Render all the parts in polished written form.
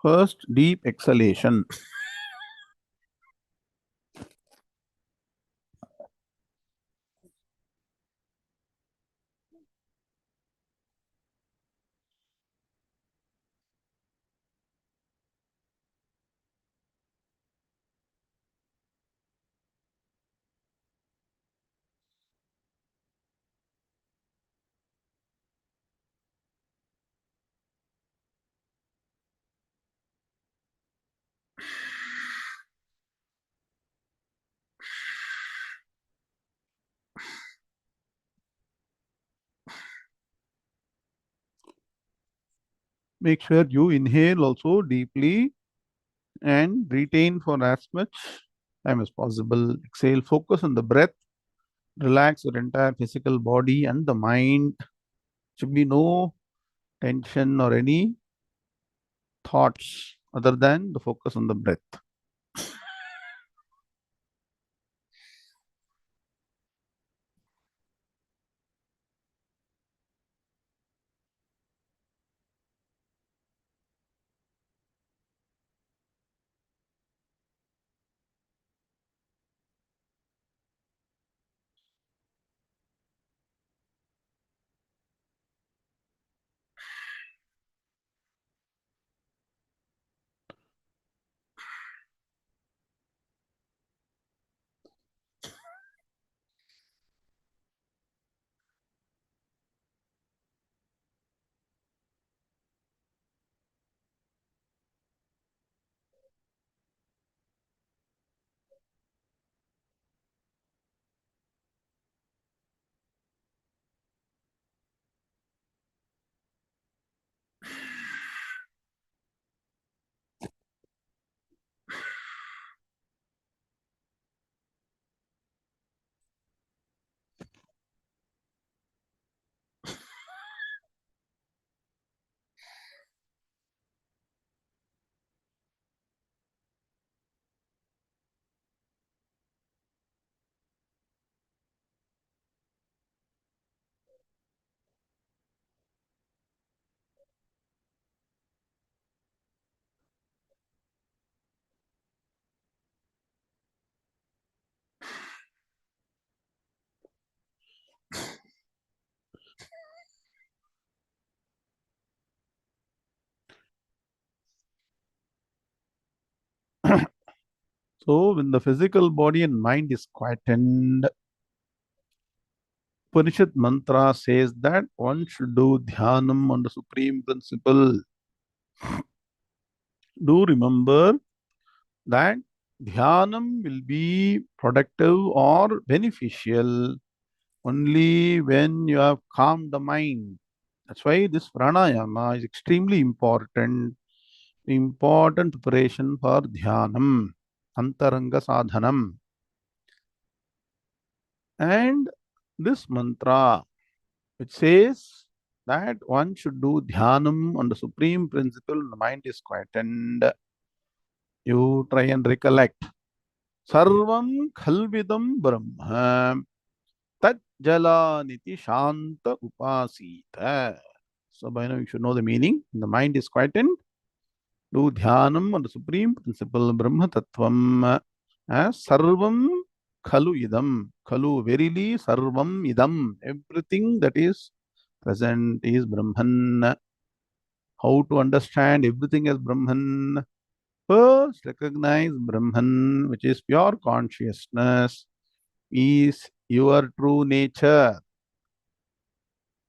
First, deep exhalation. Make sure you inhale also deeply and retain for as much time as possible. Exhale, focus on the breath, relax your entire physical body and the mind. Should be no tension or any thoughts other than the focus on the breath. So when the physical body and mind is quietened, Upanishad mantra says that one should do dhyanam on the supreme principle. Do remember that dhyanam will be productive or beneficial only when you have calmed the mind. That's why this pranayama is extremely important preparation for dhyanam, antaranga sadhanam. And this mantra, which says that one should do dhyanam on the supreme principle, the mind is quietened. You try and recollect. Sarvam khalvidam brahma tat jalaniti shanta upasita. So by now you should know the meaning. The mind is quietened. Do dhyanam on the supreme principle, Brahma Tattvam, as Sarvam Khalu Idam. Khalu, verily, Sarvam Idam. Everything that is present is Brahman. How to understand everything as Brahman? First, recognize Brahman, which is pure consciousness, is your true nature.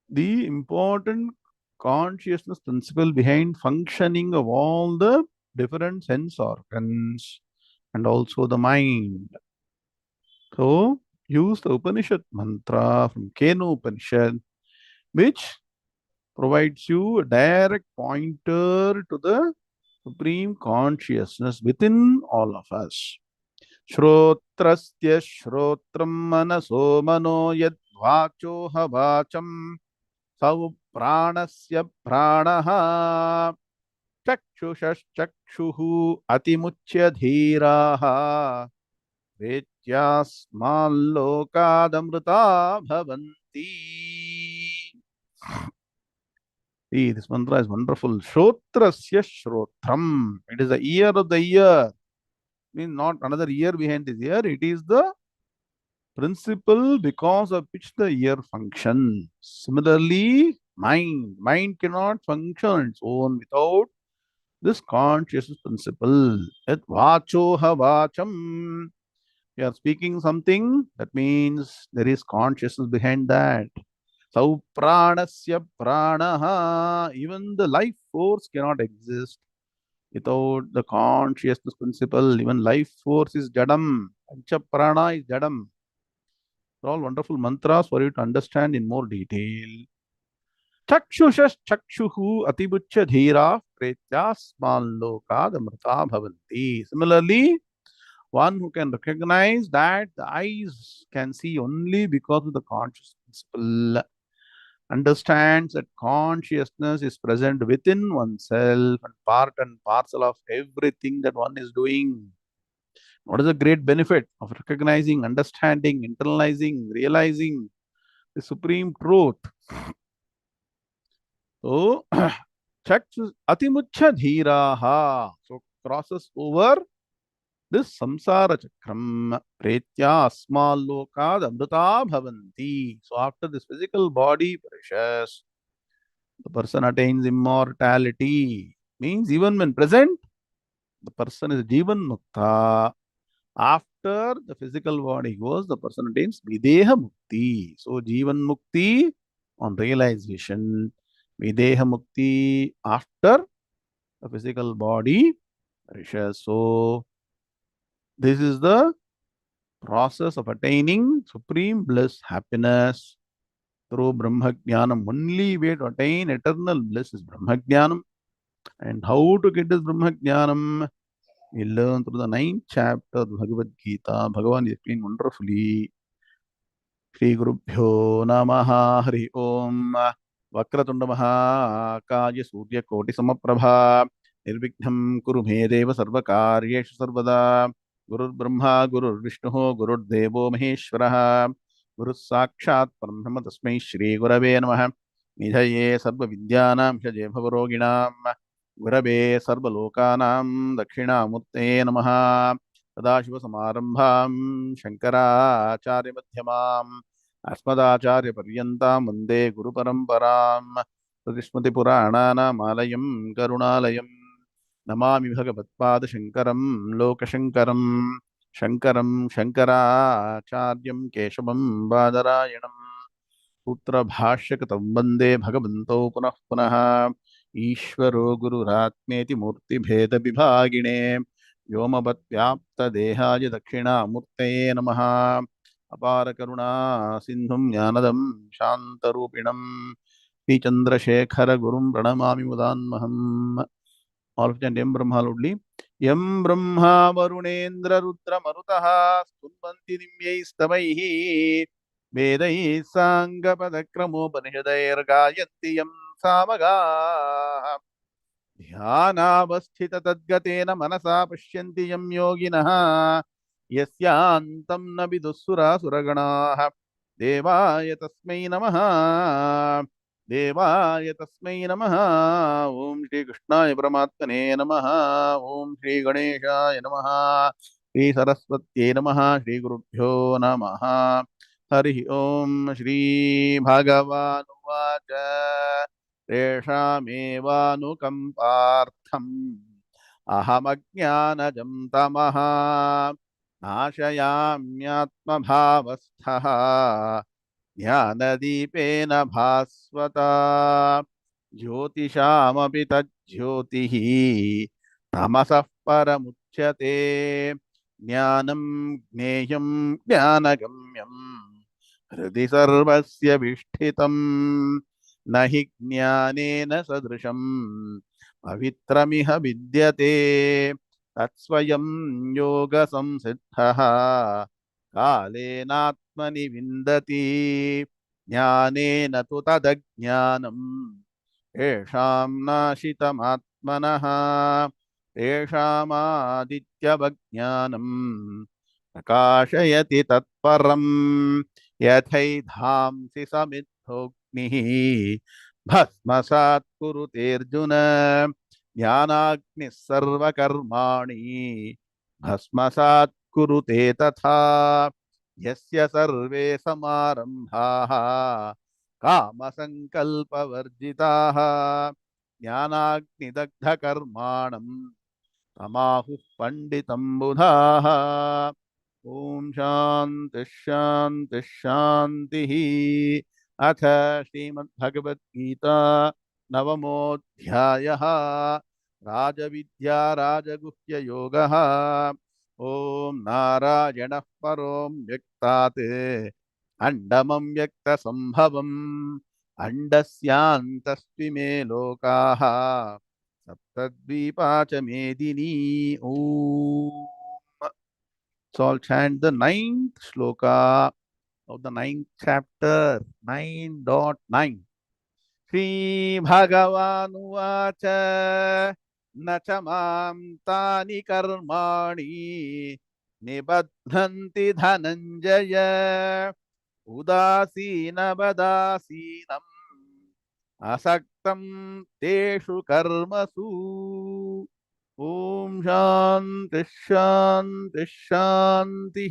The important consciousness principle behind functioning of all the different sense organs and also the mind. So, use the Upanishad mantra from Keno Upanishad, which provides you a direct pointer to the supreme consciousness within all of us. Shrotrasya shrotram manaso mano yad vachoha vacham sau pranasya pranaha चक्षुषश्चक्षुः अतिमुच्य धीराः वेत्यास्माल्लोकादमृता भवन्ति. See, this mantra is wonderful. Shrotrasya Shrotram. It is the ear of the ear. Means not another ear behind this ear. It is the principle because of which the ear functions. Similarly, mind. Mind cannot function on its own without this consciousness principle. At vachoha vacham. You are speaking something, that means there is consciousness behind that. Sau pranasya pranaha. Even the life force cannot exist without the consciousness principle. Even life force is jadam. Pancha prana is jadam. They're all wonderful mantras for you to understand in more detail. Chakshushas chakshuhu atibuchya dhira pretyasman lokad amrita bhavanti. Similarly, one who can recognize that the eyes can see only because of the conscious principle, understands that consciousness is present within oneself and part and parcel of everything that one is doing. What is the great benefit of recognizing, understanding, internalizing, realizing the supreme truth? So, atimuchya dhiraha. So, crosses over this samsara chakram. Pretya asmalokad amrita bhavanti. So, after this physical body perishes, the person attains immortality. Means even when present, the person is jivan mukta. After the physical body goes, the person attains videha mukti. So, jivan mukti on realization, videha mukti after the physical body perishes. So, this is the process of attaining supreme bliss, happiness through Brahma Jnanam. Only way to attain eternal bliss is Brahma Jnanam. And how to get this Brahma Jnanam? We learn through the ninth chapter of the Bhagavad Gita. Bhagavan is explained wonderfully. Shri Gurubhyo Namaha Hari Om Vakratunda Mahakaya Surya Koti Samaprabha Nirvighna Kuru Me Deva Sarvakaryeshu Sarvada Gurur Brahma Gurur Vishnu Gurur Devo Maheshwaraha Guru Sakshat Parambrahma Tasmai Shri Gurave Namaha Nidhaye Sarva Vidyanam Shaje Bhavaroginam Gurave Sarva Lokanam Dakshinamurte Namaha Sadashiva Shankara Madhyamam Asmadacharya-paryantam vande Guru-paramparam Srutismriti-purananam karunalayam Namami Bhagavad-Shankaram Lokashankaram Shankaram Shankaracharyam Keshavam Badarayanam Putra-bhashya-katam vande Bhagavanto punah-punah Ishvaro Guru-ratmeti murti-bheda-vibhagine Vyoma-vat-vyapta-dehaya Dakshina-murtaye namaha अपार करुणा सिंधुम ज्ञानदम शांतरूपिणम श्री चंद्रशेखर गुरुम प्रणमामि मुदान्महम्. All of them yam brahma loudly. Yam brahma varunendra rudra marutah स्तुन्वन्ति दिव्यैस्तवैः वेदैः साङ्गपदक्रमोपनिषदैर्गायन्ति यं सामगाः ध्यानावस्थित तद्गतेन मनसा पश्यन्ति यं योगिनः यस्यान्तं न विदुःसुरासुरगणाः देवाय तस्मै नमः देवाय तस्मै नमः. ओम श्री कृष्णाय परमात्मने नमः. ओम श्री गणेशाय नमः. श्री सरस्वत्यै नमः. श्री गुरुभ्यो नमः. हरि ओम. श्री भगवानुवाच तेषामेवानुकम्पार्थम् अहमज्ञानजं तमः नाशयाम्यात्मभावस्थः ज्ञानदीपेन भास्वता ज्योतिषामपि तज्ज्योतिः तमसः परमुच्यते ज्ञानं ज्ञेयं ज्ञानगम्यं हृदि सर्वस्य विष्ठितम् न हि ज्ञानेन सदृशं पवित्रमिह विद्यते तत्स्वयं योगसंसिद्धः कालेनात्मनि विन्दति ज्ञानेन तु तदज्ञानम् येषां नाशितमात्मनः तेषामादित्यवज्ञानम् प्रकाशयति तत्परम् यथैधांसि समिद्धोऽग्निः भस्मसात् कुरुते अर्जुन ज्ञानाग्निः सर्वकर्माणि भस्मसात् कुरुते तथा यस्य सर्वे समारम्भाः कामसङ्कल्पवर्जिताः ज्ञानाग्निदग्धकर्माणम् तमाहुः पंडितं बुधाः। ओम शांति शांति शांति। अथ श्रीमद्भगवद्गीता नवमोऽध्यायः राजविद्या राजगुह्ययोगः। ओम नारायणः परो व्यक्तात् अण्डमं व्यक्तसम्भवम् अण्डस्यान्तस्त्विमे लोकाः सप्तद्वीपा च मेदिनी। Om. So I'll chant the ninth shloka of the ninth chapter, 9.9. Shri Bhagavan न च मां तानि कर्माणि निबध्नन्ति धनञ्जय उदासीनवदासीनम् असक्तं तेषु कर्मसु। ओम शांति शांति शांति।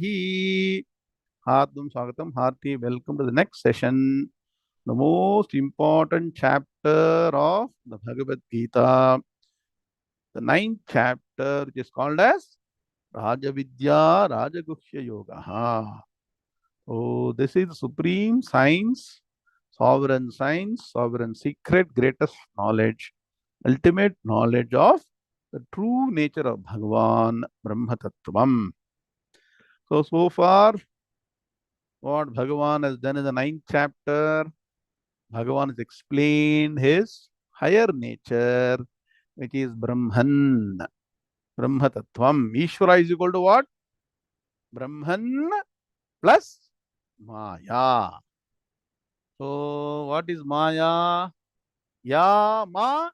Hardum Swagatam, hearty welcome to the next session, the most important chapter of the Bhagavad Gita, the ninth chapter, which is called as Rajavidya Rajaguhya Yoga. So, this is supreme science, sovereign secret, greatest knowledge, ultimate knowledge of the true nature of Bhagavan, Brahma Tattvam. So far, what Bhagavan has done in the ninth chapter, Bhagavan has explained his higher nature, which is Brahman, Brahma Tattvam. Ishvara is equal to what? Brahman plus Maya. So, what is Maya? Ya ma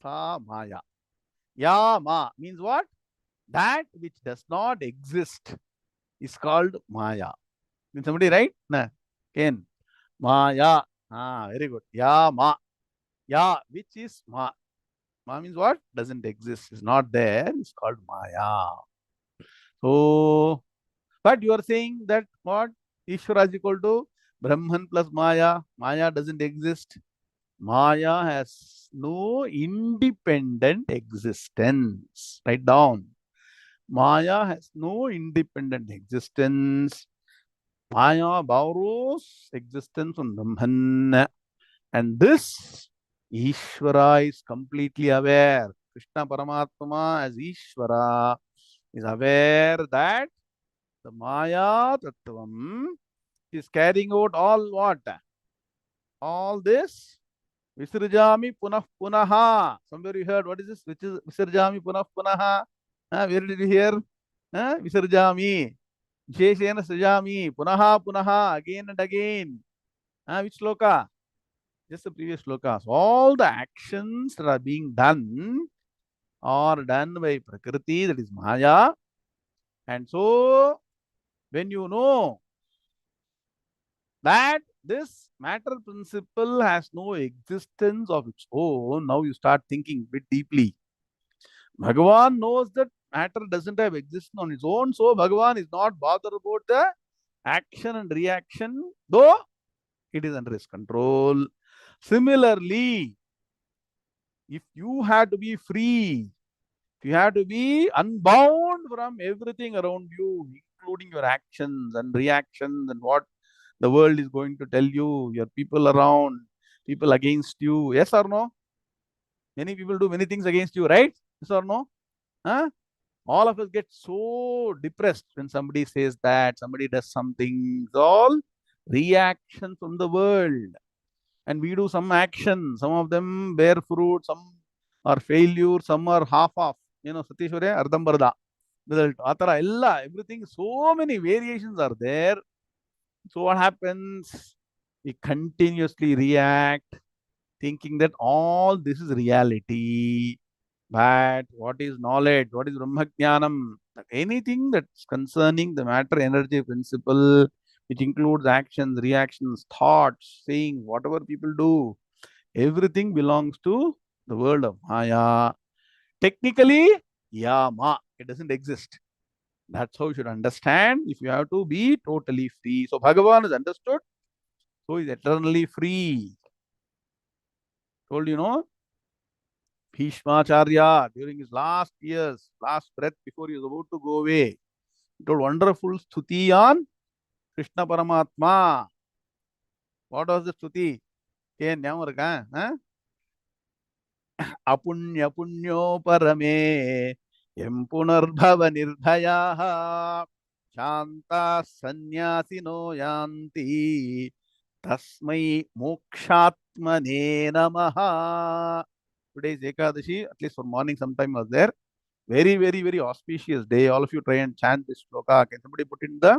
sa Maya. Ya ma means what? That which does not exist is called Maya. Can somebody write? Nah. Ken. Maya. Ah, very good. Ya ma. Ya, which is ma. Ma means what? Doesn't exist. Is not there. It's called Maya. So, but you are saying that what? Ishvara is equal to Brahman plus Maya. Maya doesn't exist. Maya has no independent existence. Write down. Maya has no independent existence. Maya borrows existence from Brahman. And this Ishvara is completely aware. Krishna Paramatma as Ishvara is aware that the Maya Tattvam is carrying out all what? All this. Visirjami punah punaha. Somewhere you heard what is this? Which is Visirjami punah punaha? Where did you hear? Visirjami. Visheshena srijami. Punaha punaha. Again and again. Which sloka? Just the previous slokas. All the actions that are being done are done by Prakriti, that is Maya. And so, when you know that this matter principle has no existence of its own, now you start thinking a bit deeply. Bhagavan knows that matter doesn't have existence on its own, so Bhagavan is not bothered about the action and reaction, though it is under his control. Similarly, if you had to be free, if you have to be unbound from everything around you, including your actions and reactions and what the world is going to tell you, your people around, people against you, yes or no? Many people do many things against you, right? Yes or no? Huh? All of us get so depressed when somebody says that, somebody does something. It's all reaction from the world. And we do some action. Some of them bear fruit, some are failure, some are half off. Satishwarya, Ardambarda. Result. Atara, ella, everything, so many variations are there. So what happens? We continuously react, thinking that all this is reality. But what is knowledge? What is Brahmajnanam? Anything that's concerning the matter energy principle, which includes actions, reactions, thoughts, saying, whatever people do, everything belongs to the world of Maya. Technically, Yama, it doesn't exist. That's how you should understand if you have to be totally free. So Bhagavan is understood, so he's eternally free. Told you know, Bhishmacharya during his last years, last breath before he was about to go away, he told wonderful stuti on Krishna Paramatma. What was the stuti? ஞாபகம் இருக்கா? அப்புண்ணிய புண்ணியோபரமே M புனர்பவ நிர்பயாः சாந்தாः சந்நியாசினோ யாந்தி தஸ்மை மோக்ஷாத்மனே நமः. Today is Ekadashi, at least for morning sometime was there. Very, very, very auspicious day. All of you try and chant this sloka. Can somebody put in the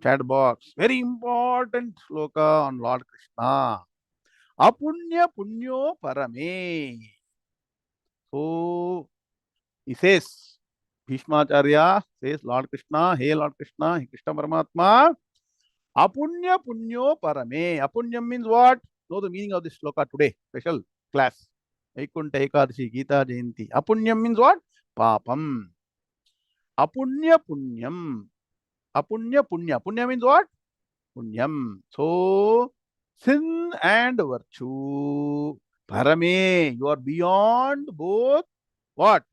chat box? Very important sloka on Lord Krishna. Apunya punyo parame. So he says, Bhishmacharya says, Lord Krishna, hey Lord Krishna, hey Krishna Paramatma, Apunya punyo parame. Apunyam means what? Know the meaning of this sloka today. Special class. Vaikunta Ekadashi, Gita Jayanti. Apunyam means what? Papam. Apunya punyam. Apunya punya. Punya means what? Punyam. So, sin and virtue. Parame. You are beyond both what?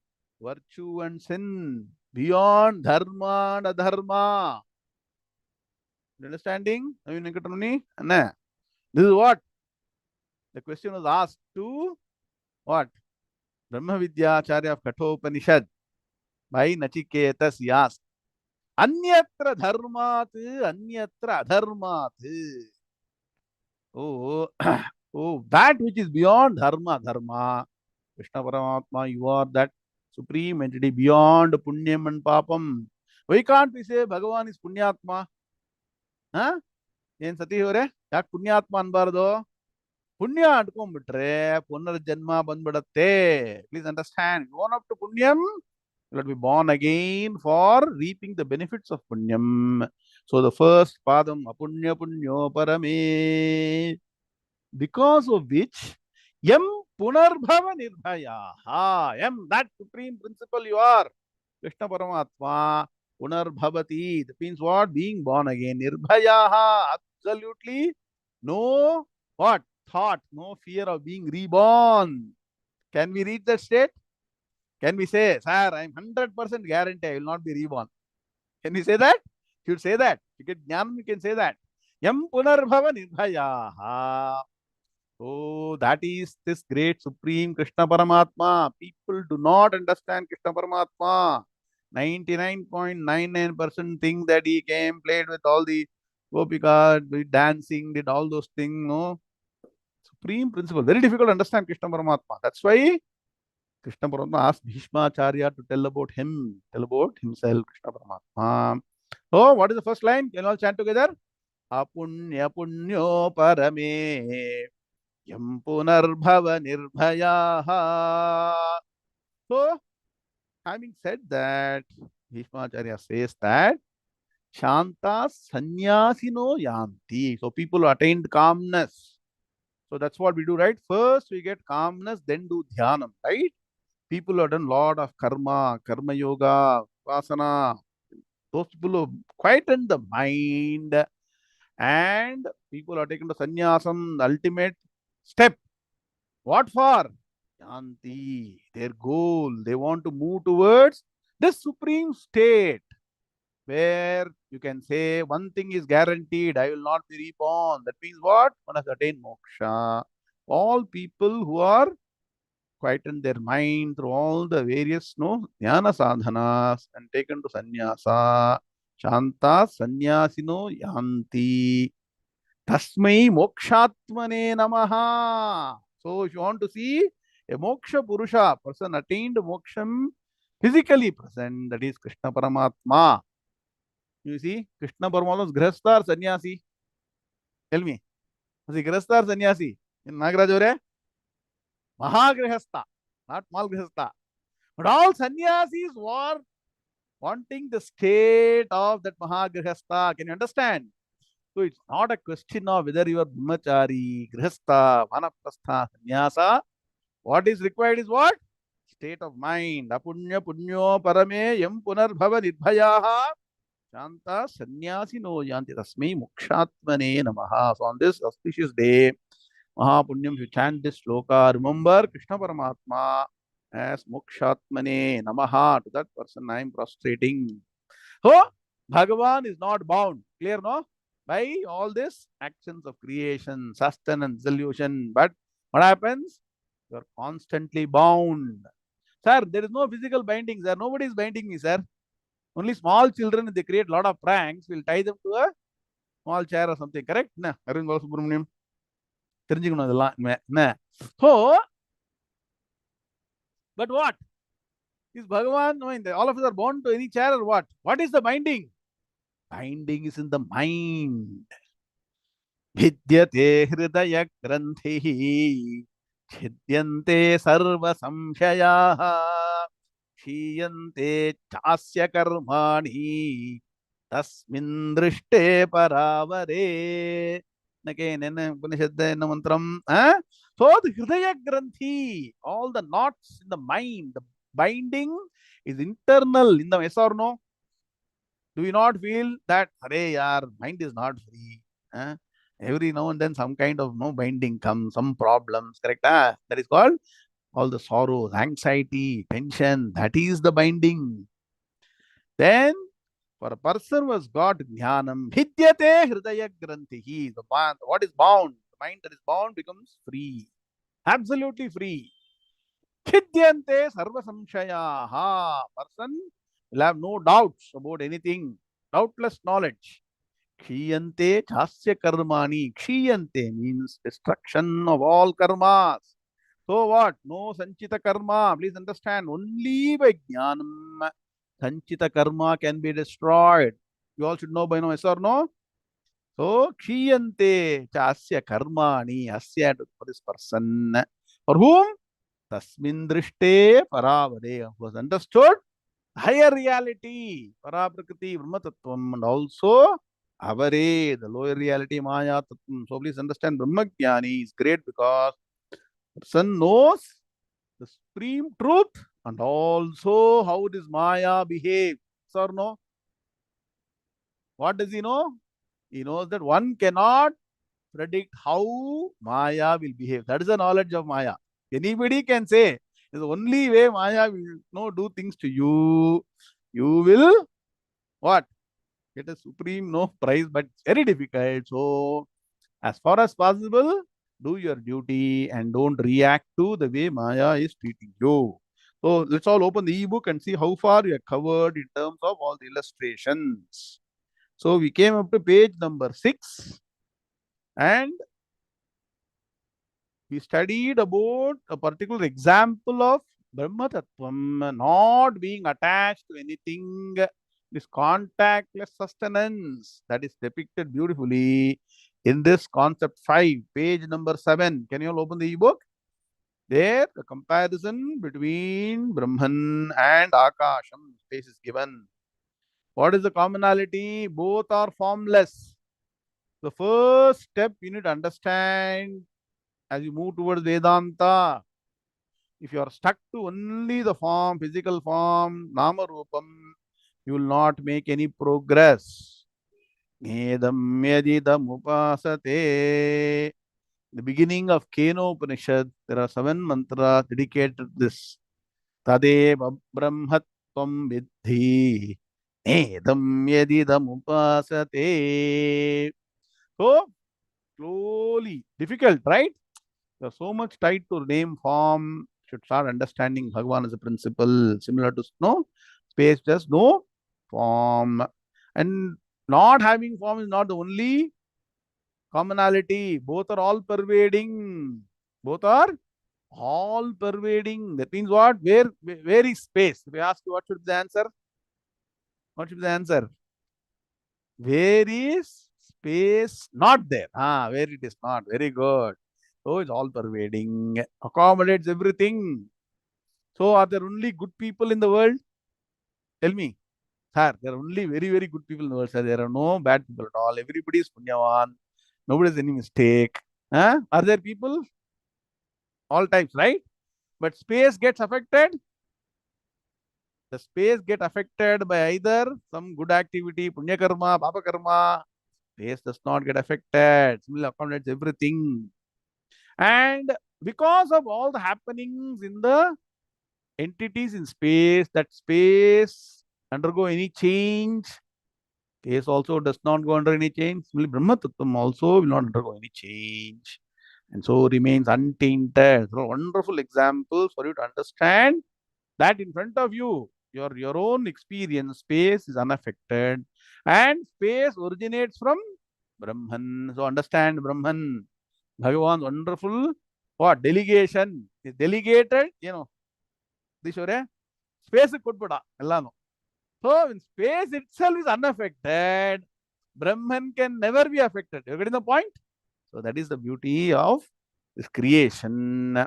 Virtue and sin. Beyond dharma and adharma. Understanding? This is what? The question was asked to what? Brahma Vidyacharya of Kathopanishad by Nachiketas. He asked, Anyatra dharmat, anyatra adharmat. Oh, oh, that which is beyond dharma, dharma. Krishna Paramatma, you are that supreme entity beyond punyam and papam. Why can't we say Bhagavan is punyatma? Huh? Yen sati hore? Yak punyatma anbardo? Punya antukombitre, punarjanma bandbadatte. Please understand, going up to punyam, you will be born again for reaping the benefits of punyam. So the first padam, apunya punyo parame, because of which yam punarbhava nirbhaya. Yam, that supreme principle you are, Krishna Paramatma, punarbhavati. That means what? Being born again. Nirbhaya, absolutely no what? Thought, no fear of being reborn. Can we reach that state? Can we say, sir, I'm 100% guarantee I will not be reborn? Can we say that? You should say that. You get jnanam, you can say that. Yam punarbhava nirbhayaha. So that is this great supreme Krishna Paramatma. People do not understand Krishna Paramatma. 99.99% think that he came, played with all the Gopika, did dancing, did all those things. No. Supreme principle. Very difficult to understand Krishna Paramatma. That's why Krishna Paramatma asked Bhishmacharya to tell about him, tell about himself, Krishna Paramatma. So, what is the first line? Can you all chant together? Apunya punyo parame yam punarbhava nirbhayaha. So, having said that, Bhishmacharya says that Shanta Sannyasino Yanti. So, people who attained calmness. So, that's what we do, right? First, we get calmness, then do dhyanam, right? People who have done lot of karma yoga, vasana. Those people who quieten the mind, and people who are taken to sannyasam, the ultimate step. What for? Yanti, their goal. They want to move towards the supreme state where you can say one thing is guaranteed, I will not be reborn. That means what? One has attained moksha. All people who are quietened their mind through all the various jnana sadhanas and taken to sannyasa. Shanta sannyasino yanti. Tasmai mokshatmane namaha. So if you want to see a moksha purusha, person attained moksham, physically present, that is Krishna Paramatma. You see, Krishna Paramatma is grihastha or sannyasi? Tell me. Was he grihastha or sannyasi? In Nagaraj, Mahagrihastha, not Malgrihastha. But all sannyasis were wanting the state of that Mahagrihastha. Can you understand? So it's not a question of whether you are brahmachari, grihastha, vanaprastha, sannyasa. What is required is what? State of mind. Apunya punyo parame yam punarbhava nirbhayaha shanta sannyasi no yanti tasmai mukshatmane namaha. So on this auspicious day, Mahapunyam, if you chant this sloka, remember Krishna Paramatma as Mokshatmane Namaha. To that person I am prostrating. So, Bhagavan is not bound. Clear, no? By all these actions of creation, sustenance, dissolution. But what happens? You are constantly bound. Sir, there is no physical binding, sir. Nobody is binding me, sir. Only small children, if they create a lot of pranks, will tie them to a small chair or something. Correct? Na, Arvind Balasubramaniam. தெரிஞ்சுக்கணும் இதெல்லாம் என்ன so but what is Bhagavan knowing that all of us are born to any chair or what is the binding is in the mind vidyate hridaya granthihi छिद्यन्ते सर्व संशयाः क्षीयन्ते चास्य कर्माणि तस्मिन् दृष्टे परावरे again in Upanishad in mantram so the hridaya granthi all the knots in the mind the binding is internal in the yes or no do you not feel that arey yaar mind is not free every now and then some kind of no binding comes some problems correct that is called all the sorrows anxiety tension that is the binding then for a person who has got jnanam, hidyate hridaya grantihi. The mind, what is bound? The mind that is bound becomes free. Absolutely free. Hidyante sarva samshayaha. Person will have no doubts about anything. Doubtless knowledge. Kshiyante chasya karmani. Kshiyante means destruction of all karmas. So what? No sanchita karma. Please understand. Only by jnanam sanchita karma can be destroyed. You all should know by now, yes or no? So, kshiyante chasya karmani asya for this person. For whom? Tasmin drishte paravade. Who has understood higher reality, paraprakriti, brahmatattvam, and also avare, the lower reality, maya tattvam. So, please understand, brahmajnani is great because person knows the supreme truth and also how this maya behaves. Yes or no? What does he know? He knows that one cannot predict how Maya will behave. That is the knowledge of Maya. Anybody can say, the only way Maya will do things to you, you will what? Get a supreme prize, but it's very difficult. So, as far as possible, do your duty and don't react to the way Maya is treating you. So, let's all open the ebook and see how far we are covered in terms of all the illustrations. So, we came up to page number 6 and we studied about a particular example of Brahma Tattvam not being attached to anything, this contactless sustenance that is depicted beautifully in this concept 5, page number 7. Can you all open the ebook? There, the comparison between Brahman and Akasham space is given. What is the commonality? Both are formless. The first step you need to understand as you move towards Vedanta, if you are stuck to only the form, physical form, Nama Rupam, you will not make any progress. Nedam yadidam upasate. The beginning of Keno Upanishad, there are 7 mantras dedicated to this. Tadeva brahmatvam vidhi. Nedam yadidam upasate. So, slowly, difficult, right? You're so much tied to name, form, should start understanding Bhagavan as a principle, similar to no space, just no form. And not having form is not the only commonality. Both are all pervading. Both are all pervading. That means what? Where is space? If I ask you what should be the answer? What should be the answer? Where is space not there? Where it is not. Very good. So it's all pervading, accommodates everything. So are there only good people in the world? Tell me. Sir, there are only very, very good people in the world, sir. There are no bad people at all. Everybody is punyavan. Nobody has any mistake. Huh? Are there people? All types, right? But space gets affected. The space get affected by either some good activity, punya karma, papa karma. Space does not get affected. Similarly, accommodates everything. And because of all the happenings in the entities in space, that space undergo any change. Space also does not go under any change. Similarly, Brahma Tattvam also will not undergo any change. And so remains untainted. So wonderful examples for you to understand that in front of you, your own experience, space is unaffected. And space originates from Brahman. So understand Brahman. Bhagavan's wonderful what? Delegation. Is delegated, Dishore, space kutbada. So when space itself is unaffected, Brahman can never be affected. You getting the point? So that is the beauty of this creation.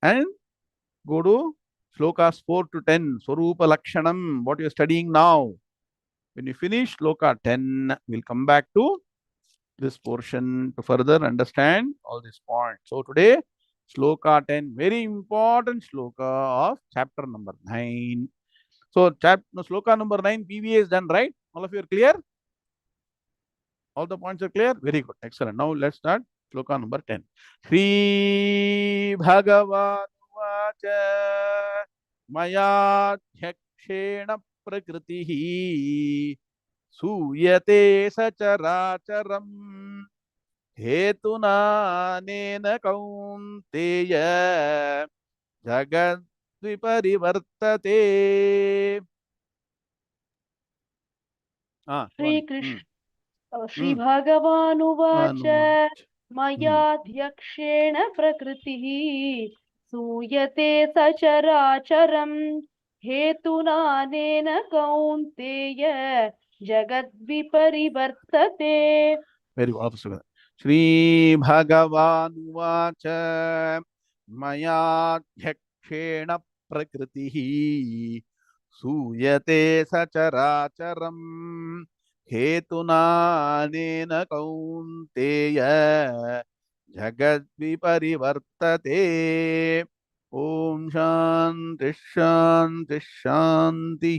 And go to slokas 4 to 10. Swarupa Lakshanam, what you are studying now. When you finish sloka 10, we'll come back to this portion to further understand all these points. So today, sloka 10, very important sloka of chapter number 9. So sloka number 9, PVA is done, right? All of you are clear? All the points are clear? Very good. Excellent. Now let's start sloka number 10. Sri Bhagavan Vacha Maya Dhakshena Prakritihi Suyate Sacharacharam Hetuna Nena Kaunteya Jagad Viparivartate. Shri Krishna. Hmm. श्रीभगवानुवाच Hmm. मयाध्यक्षेण प्रकृतिः सूयते सचराचरम् हेतुनानेन कौन्तेय जगद्विपरिवर्तते. Very good. Shri Bhagavanuvacha Maya Dhakshena Prakritihi Suyate Sacharacharam Hetuna Nena Kaunteya Jagadviparivartate. Om Shanti Shanti Shanti.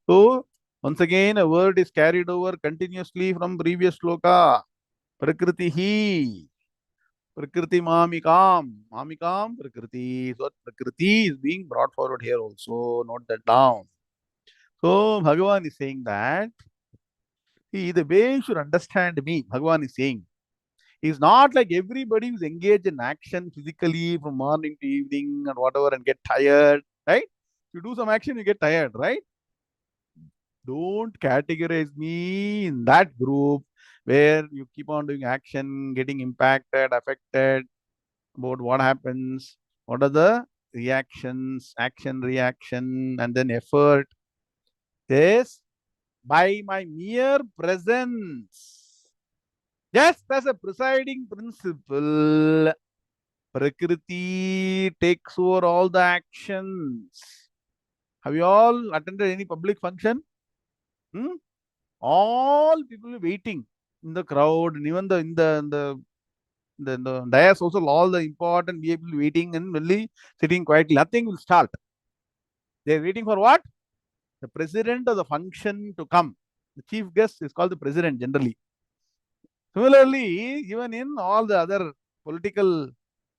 So, once again, a word is carried over continuously from previous sloka. Prakritihi. Prakriti mamikam. Mamikam, Prakriti. So, Prakriti is being brought forward here also. Note that down. So, Bhagavan is saying that, see, the way you should understand me, Bhagavan is saying, is not like everybody who's engaged in action physically from morning to evening and whatever and get tired, right? You do some action, you get tired, right? Don't categorize me in that group where you keep on doing action, getting impacted, affected about what happens, what are the reactions, action, reaction, and then effort. This by my mere presence, just as a presiding principle, Prakriti takes over all the actions. Have you all attended any public function? Hmm? All people waiting in the crowd, and even the dais also, all the important people waiting and only sitting quietly. Nothing will start. They are waiting for what? The president of the function to come. The chief guest is called the president generally. Similarly, even in all the other political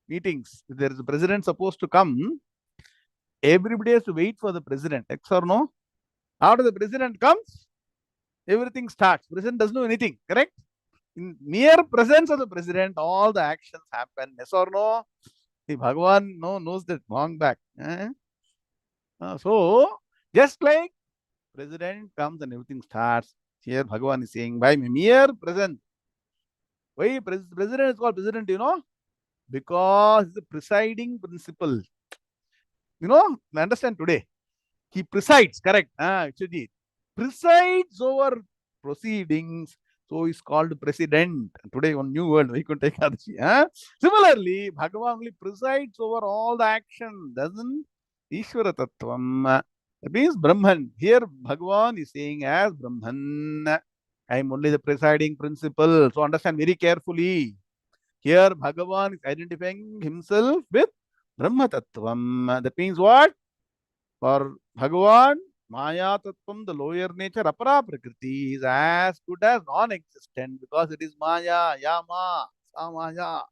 meetings, if there is a president supposed to come, everybody has to wait for the president. X or no? After the president comes, everything starts. President doesn't do anything, correct? In mere presence of the president, all the actions happen. Yes or no? The Bhagavan knows that long back. So, just like president comes and everything starts, here Bhagavan is saying, by mere presence. Why president is called president, Because the presiding principle. Understand today. He presides, correct? Actually, presides over proceedings. So he's called president. Today, one new word, we could take Adachi. Similarly, Bhagavan only presides over all the action, doesn't? Ishvara Tattvam. That means Brahman. Here Bhagavan is saying as Brahman. I am only the presiding principle. So understand very carefully. Here Bhagavan is identifying himself with Brahma Tattvam. That means what? For Bhagavan, Maya Tattvam, the lower nature, Apara Prakriti, is as good as non-existent because it is Maya, Yama, Samaya.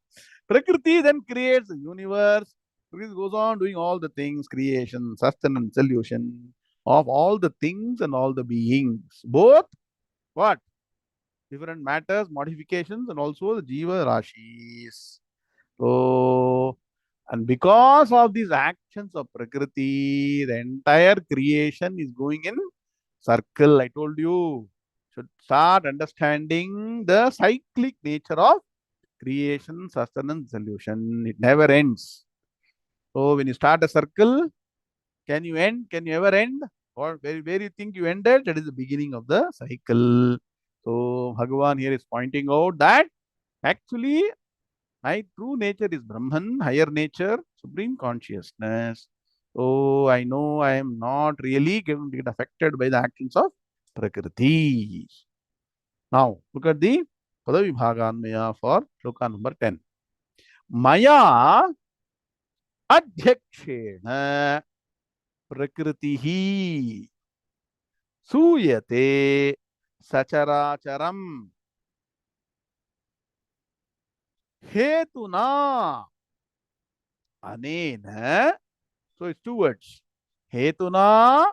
Prakriti then creates the universe. Prakriti goes on doing all the things, creation, sustenance, solution of all the things and all the beings. Both what? Different matters, modifications, and also the Jiva Rashis. So, and because of these actions of Prakriti, the entire creation is going in circle. I told you, should start understanding the cyclic nature of creation, sustenance, solution. It never ends. So, when you start a circle, can you end? Can you ever end? Or where you think you ended, that is the beginning of the cycle. So, Bhagavan here is pointing out that actually my true nature is Brahman, higher nature, supreme consciousness. So I know I am not really going to get affected by the actions of Prakriti. Now look at the Padavibhaganmaya for shloka number 10. Maya adhyakshena prakritihi suyate sacharacharam hetuna anena. So it's two words. Hetuna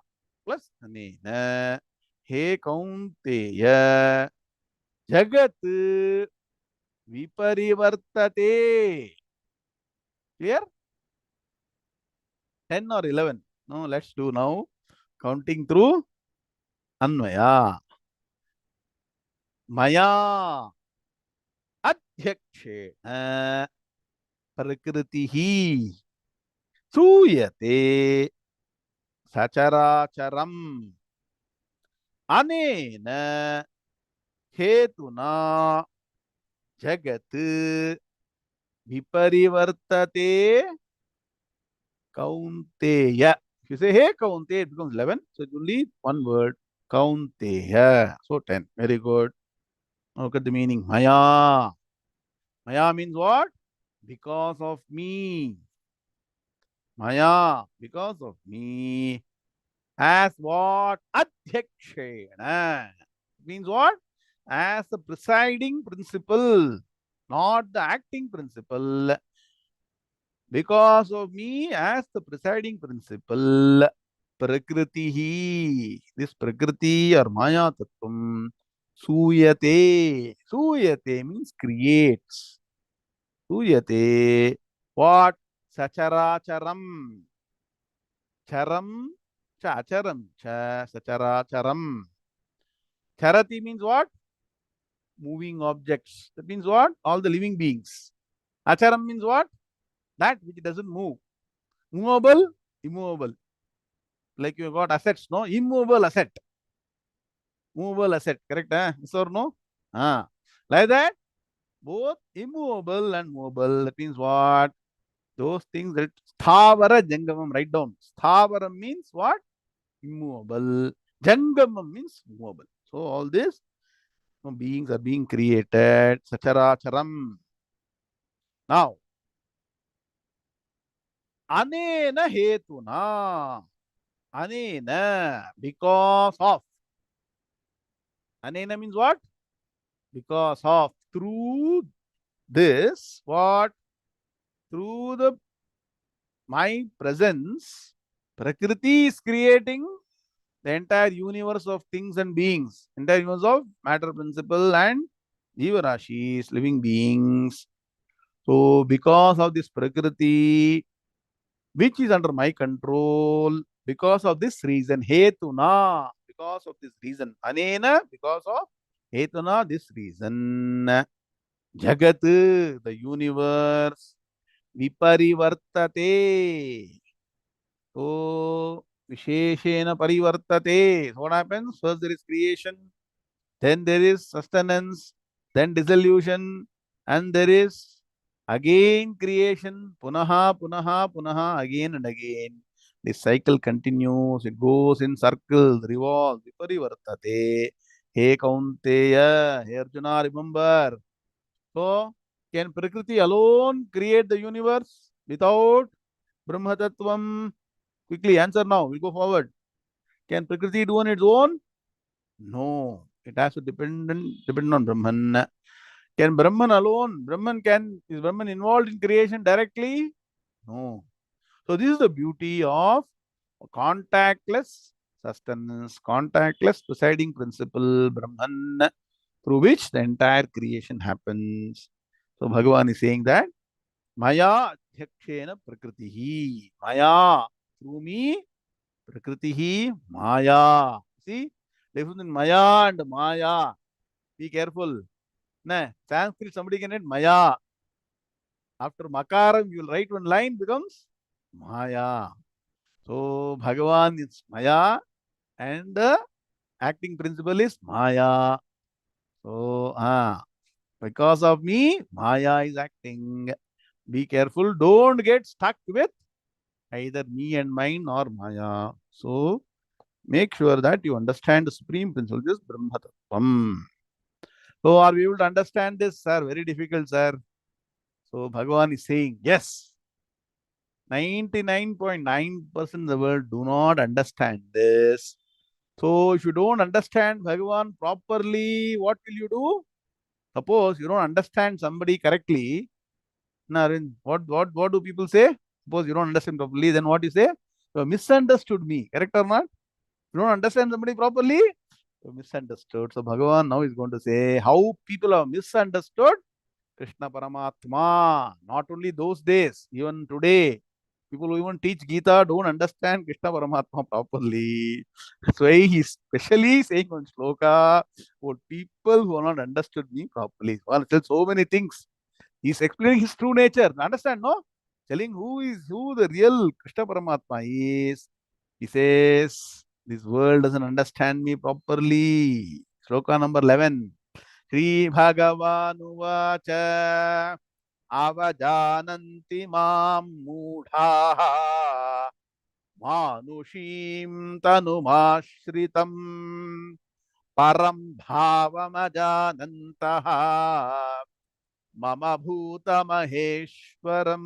plus anena. He kaunteya jagat viparivartate. Clear? 10 or 11? No, let's do now. Counting through Anvaya. Maya adhyakshena prakritihi suyate sacharacharam anena hetuna jagat viparivartate kaunteya. If you say hey kaunteya, it becomes 11. So it's only one word. Kaunteya. So 10. Very good. Now look at the meaning. Maya. Maya means what? Because of me. Maya. Because of me. As what? Adhyakshena. Means what? As the presiding principle, not the acting principle. Because of me as the presiding principle, Prakritihi, this Prakriti or Maya Tattvam, Suyate. Suyate means creates. Suyate, what? Sacharacharam. Charam, cha, acharam, cha, sacharacharam. Charati means what? Moving objects. That means what? All the living beings. Acharam means what? That which doesn't move. Movable, immovable. Like you got assets, no? Immovable asset. Movable asset. Correct? Yes or no? Ah. Like that, both immovable and movable. That means what? Those things that sthavara jangamam. Write down. Sthavara means what? Immovable. Jangamam means movable. So all this beings are being created. Sacharacharam. Now, anena hetuna. Anena. Because of. Anena means what? Because of. Through this, what? Through the my presence, Prakriti is creating the entire universe of things and beings, entire universe of matter principle and Jiva Rashis, living beings. So, because of this Prakriti, which is under my control, because of this reason, Hetuna, because of this reason, Anena, because of Hetuna, this reason, Jagat, the universe, Viparivartate. So, Visheshena Parivartate. So what happens? First there is creation, then there is sustenance, then dissolution, and there is again creation, punaha, punaha, punaha, again and again. The cycle continues, it goes in circles, revolves, viparivartate. Hey Kaunteya, hey Arjuna, remember. So, can Prakriti alone create the universe without Brahma Tattvam? Quickly answer now, we'll go forward. Can Prakriti do on its own? No. It has to depend on Brahman. Can Brahman alone? Is Brahman involved in creation directly? No. So this is the beauty of contactless sustenance, contactless presiding principle, Brahman, through which the entire creation happens. So Bhagavan is saying that Maya Adhyakshena Prakritihi. Maya, through me, Prakritihi Maya. See, difference in Maya and Maya. Be careful. Nah, Sanskrit, somebody can write Maya. After Makaram, you will write one line, becomes Maya. So Bhagavan is Maya and the acting principle is Maya. So, because of me, Maya is acting. Be careful. Don't get stuck with either me and mine or Maya. So, make sure that you understand the supreme principle, this Brahma Tattvam. So, are we able to understand this, sir? Very difficult, sir. So, Bhagavan is saying, yes, 99.9% of the world do not understand this. So, if you don't understand Bhagavan properly, what will you do? Suppose you don't understand somebody correctly. What do people say? Suppose you don't understand properly, then what you say? You have misunderstood me. Correct or not? You don't understand somebody properly, you misunderstood. So Bhagavan now is going to say how people have misunderstood Krishna Paramatma. Not only those days, even today. People who even teach Gita don't understand Krishna Paramatma properly. That's why he's specially saying on shloka for people who have not understood me properly. Well, tell so many things. He's explaining his true nature. Understand, no? Telling who the real Krishna Paramatma is. He says, this world doesn't understand me properly. Shloka number 11. Sri Bhagavanuvacha avajananti mam mudhaha manushim tanumashritam param bhavamajanantaha mama bhuta maheshwaram.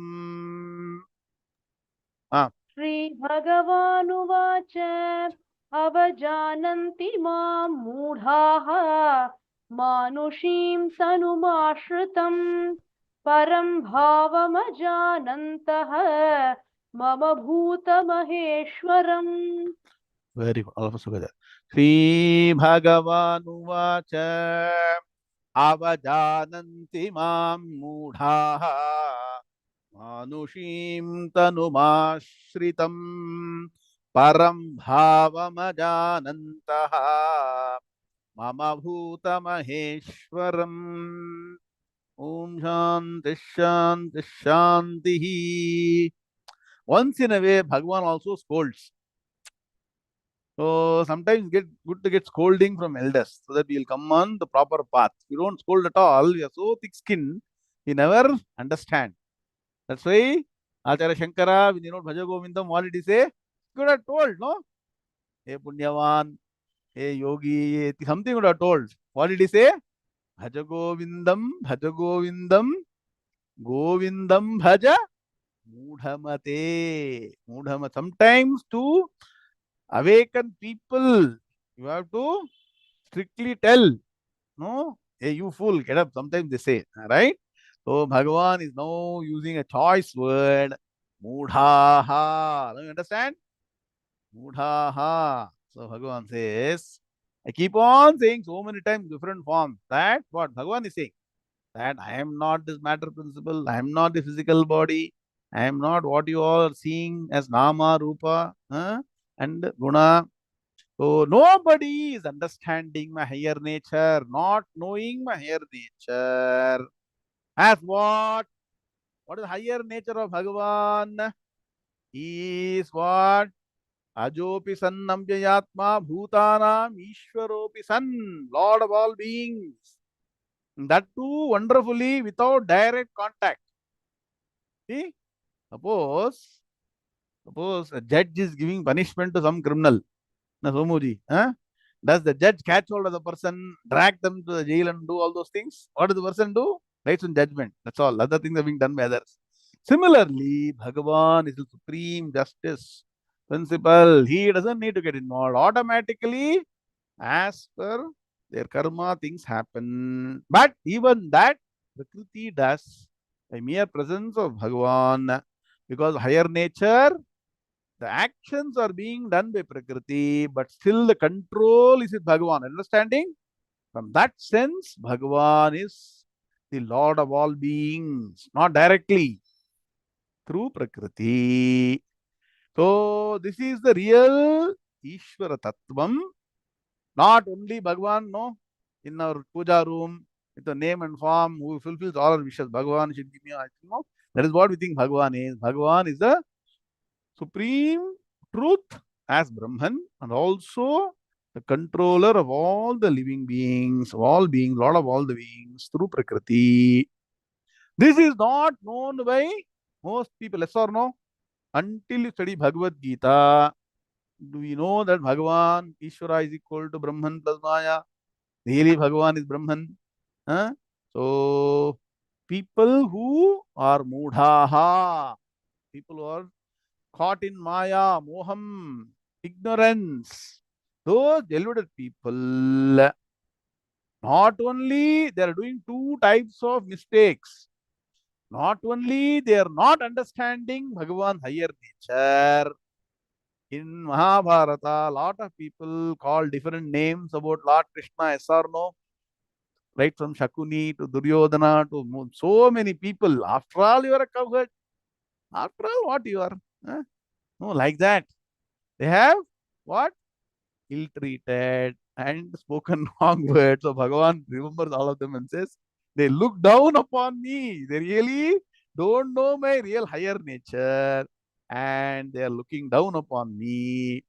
Ah, श्रीभगवानुवाच अवजानन्ति मां मूढाः मानुषीं तनुमाश्रितम् परं भावमजानन्तः मम भूतमहेश्वरम्. very good. All of us together. Sri Bhagavanuvacha avajananti mam mudhaha manushim tanumashritam param bhavamajanantaha mama bhuta maheshwaram. Om Shanti Shanti Shanti. Once in a way, Bhagavan also scolds. So sometimes get good to get scolding from elders so that we'll come on the proper path. If you don't scold at all, we are so thick skinned, we never understand. That's why Acharya Shankara, when you know Bhaja Govindam, what did he say? He could have told, no? Hey Punyavan, hey Yogi, something would have told. What did he say? Bhaja Govindam, Govindam Bhaja Mudhamate. Mudhamate. Sometimes to awaken people, you have to strictly tell, no, hey, you fool, get up. Sometimes they say, right? So Bhagavan is now using a choice word, mudhaha. Do you understand? Mudhaha. So Bhagavan says, I keep on saying so many times different forms. That what Bhagavan is saying, that I am not this matter principle, I am not the physical body, I am not what you all are seeing as Nama, Rupa, and Guna. So nobody is understanding my higher nature, not knowing my higher nature. As what? What is the higher nature of Bhagavan? He is what? Ajopi sannam jayatma bhutanam ishwaropi san, Lord of all beings. That too wonderfully without direct contact. See? Suppose Suppose a judge is giving punishment to some criminal. Na Somuji, huh? Does the judge catch hold of the person, drag them to the jail and do all those things? What does the person do? Writes in judgment. That's all. Other things are being done by others. Similarly, Bhagavan is the supreme justice principle. He doesn't need to get involved. Automatically, as per their karma, things happen. But even that, Prakriti does by mere presence of Bhagavan. Because higher nature, the actions are being done by Prakriti, but still the control is with Bhagavan. Understanding? From that sense, Bhagavan is the Lord of all beings, not directly through Prakriti. So, this is the real Ishvara Tattvam. Not only Bhagavan, no, in our puja room, with the name and form, who fulfills all our wishes. Bhagavan should give me, no. That is what we think Bhagavan is. Bhagavan is the supreme truth as Brahman and also the controller of all the living beings, of all beings, Lord of all the beings through Prakriti. This is not known by most people, yes or no? Until you study Bhagavad Gita, do we know that Bhagavan, Ishvara is equal to Brahman plus Maya? Really, Bhagavan is Brahman. Huh? So, people who are mudhaha, people who are caught in Maya, Moham, ignorance, those deluded people, not only they are doing two types of mistakes, not only they are not understanding Bhagavan higher nature. In Mahabharata, a lot of people call different names about Lord Krishna, yes or no? Right from Shakuni to Duryodhana to so many people. After all, you are a cowherd. After all, what you are? Huh? No, like that. They have what? Ill-treated and spoken wrong words. So Bhagavan remembers all of them and says, they look down upon me. They really don't know my real higher nature and they are looking down upon me.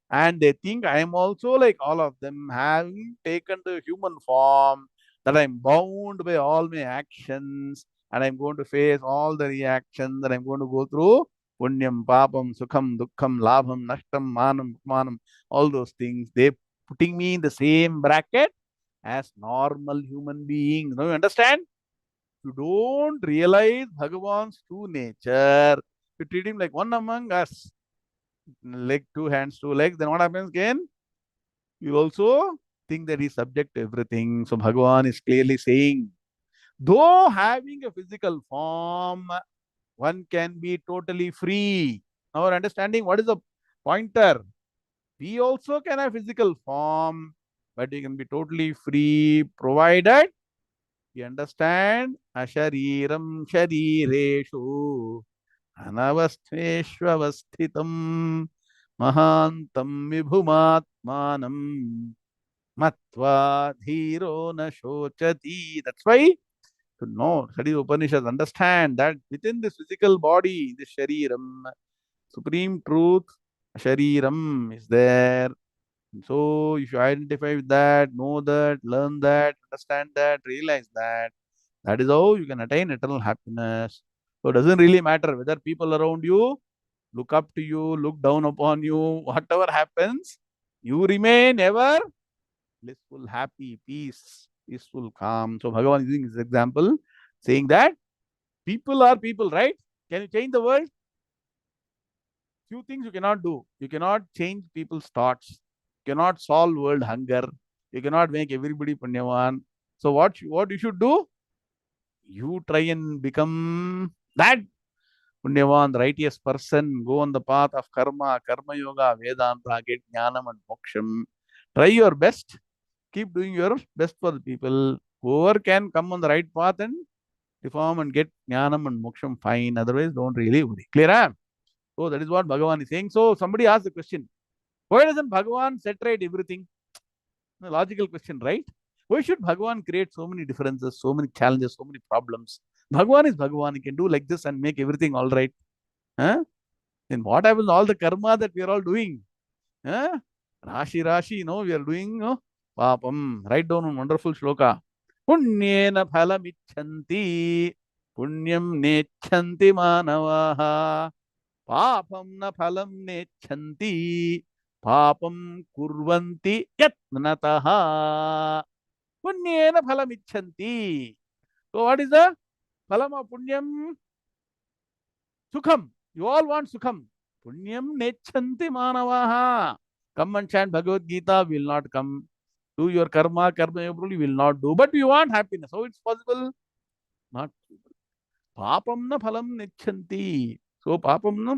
And they think I am also like all of them, having taken the human form, that I'm bound by all my actions and I'm going to face all the reactions that I'm going to go through. Punyam, papam, sukham, dukkham, labham, nashtam, manam, manam, all those things. They putting me in the same bracket as normal human beings. Now you understand? You don't realize Bhagavan's true nature. You treat him like one among us. Leg, two hands, two legs. Then what happens again? You also think that he's subject to everything. So Bhagavan is clearly saying, though having a physical form, one can be totally free. Now understanding what is the pointer? We also can have physical form, but you can be totally free, provided you understand Ashariram Sharireshu Anavastheshvavasthitam Mahantam Vibhumatmanam Matva Dhiro Na Shochati. That's why to know, study the Upanishads, understand that within this physical body, this Shariram, supreme truth, Shariram is there. So if you identify with that, know that, learn that, understand that, realize that, that is how you can attain eternal happiness. So it doesn't really matter whether people around you look up to you, look down upon you, whatever happens, you remain ever blissful, happy, peaceful, calm. So Bhagavan is using this example, saying that people are people, right? Can you change the world? Few things you cannot do. You cannot change people's thoughts. You cannot solve world hunger. You cannot make everybody punyavan. So what you should do? You try and become that punyavan, righteous person. Go on the path of karma yoga, Vedanta, get jnanam and moksham. Try your best. Keep doing your best for the people. Whoever can come on the right path and reform and get jnanam and moksham, fine. Otherwise, don't really worry. Clear? Huh? So that is what Bhagavan is saying. So somebody asked the question, why doesn't Bhagavan set right everything? A logical question, right? Why should Bhagavan create so many differences, so many challenges, so many problems? Bhagavan is Bhagavan. He can do like this and make everything all right. Huh? Then what happens to all the karma that we are all doing? Huh? Rashi, we are doing papam. Write down one wonderful shloka. Punyena phalamichanti. Punyam nechanti manavaha. Papam na phalam nechanti. Papam kurvanti yatnataha. Punyena phalam icchanti. So what is the phalam of punyam? Sukham. You all want sukham. Punyam nechanti manavaha. Come and chant Bhagavad Gita, will not come. Do your karma, karma you will not do. But we want happiness. How it's possible? Not papam na phalam nechanti. So papam na,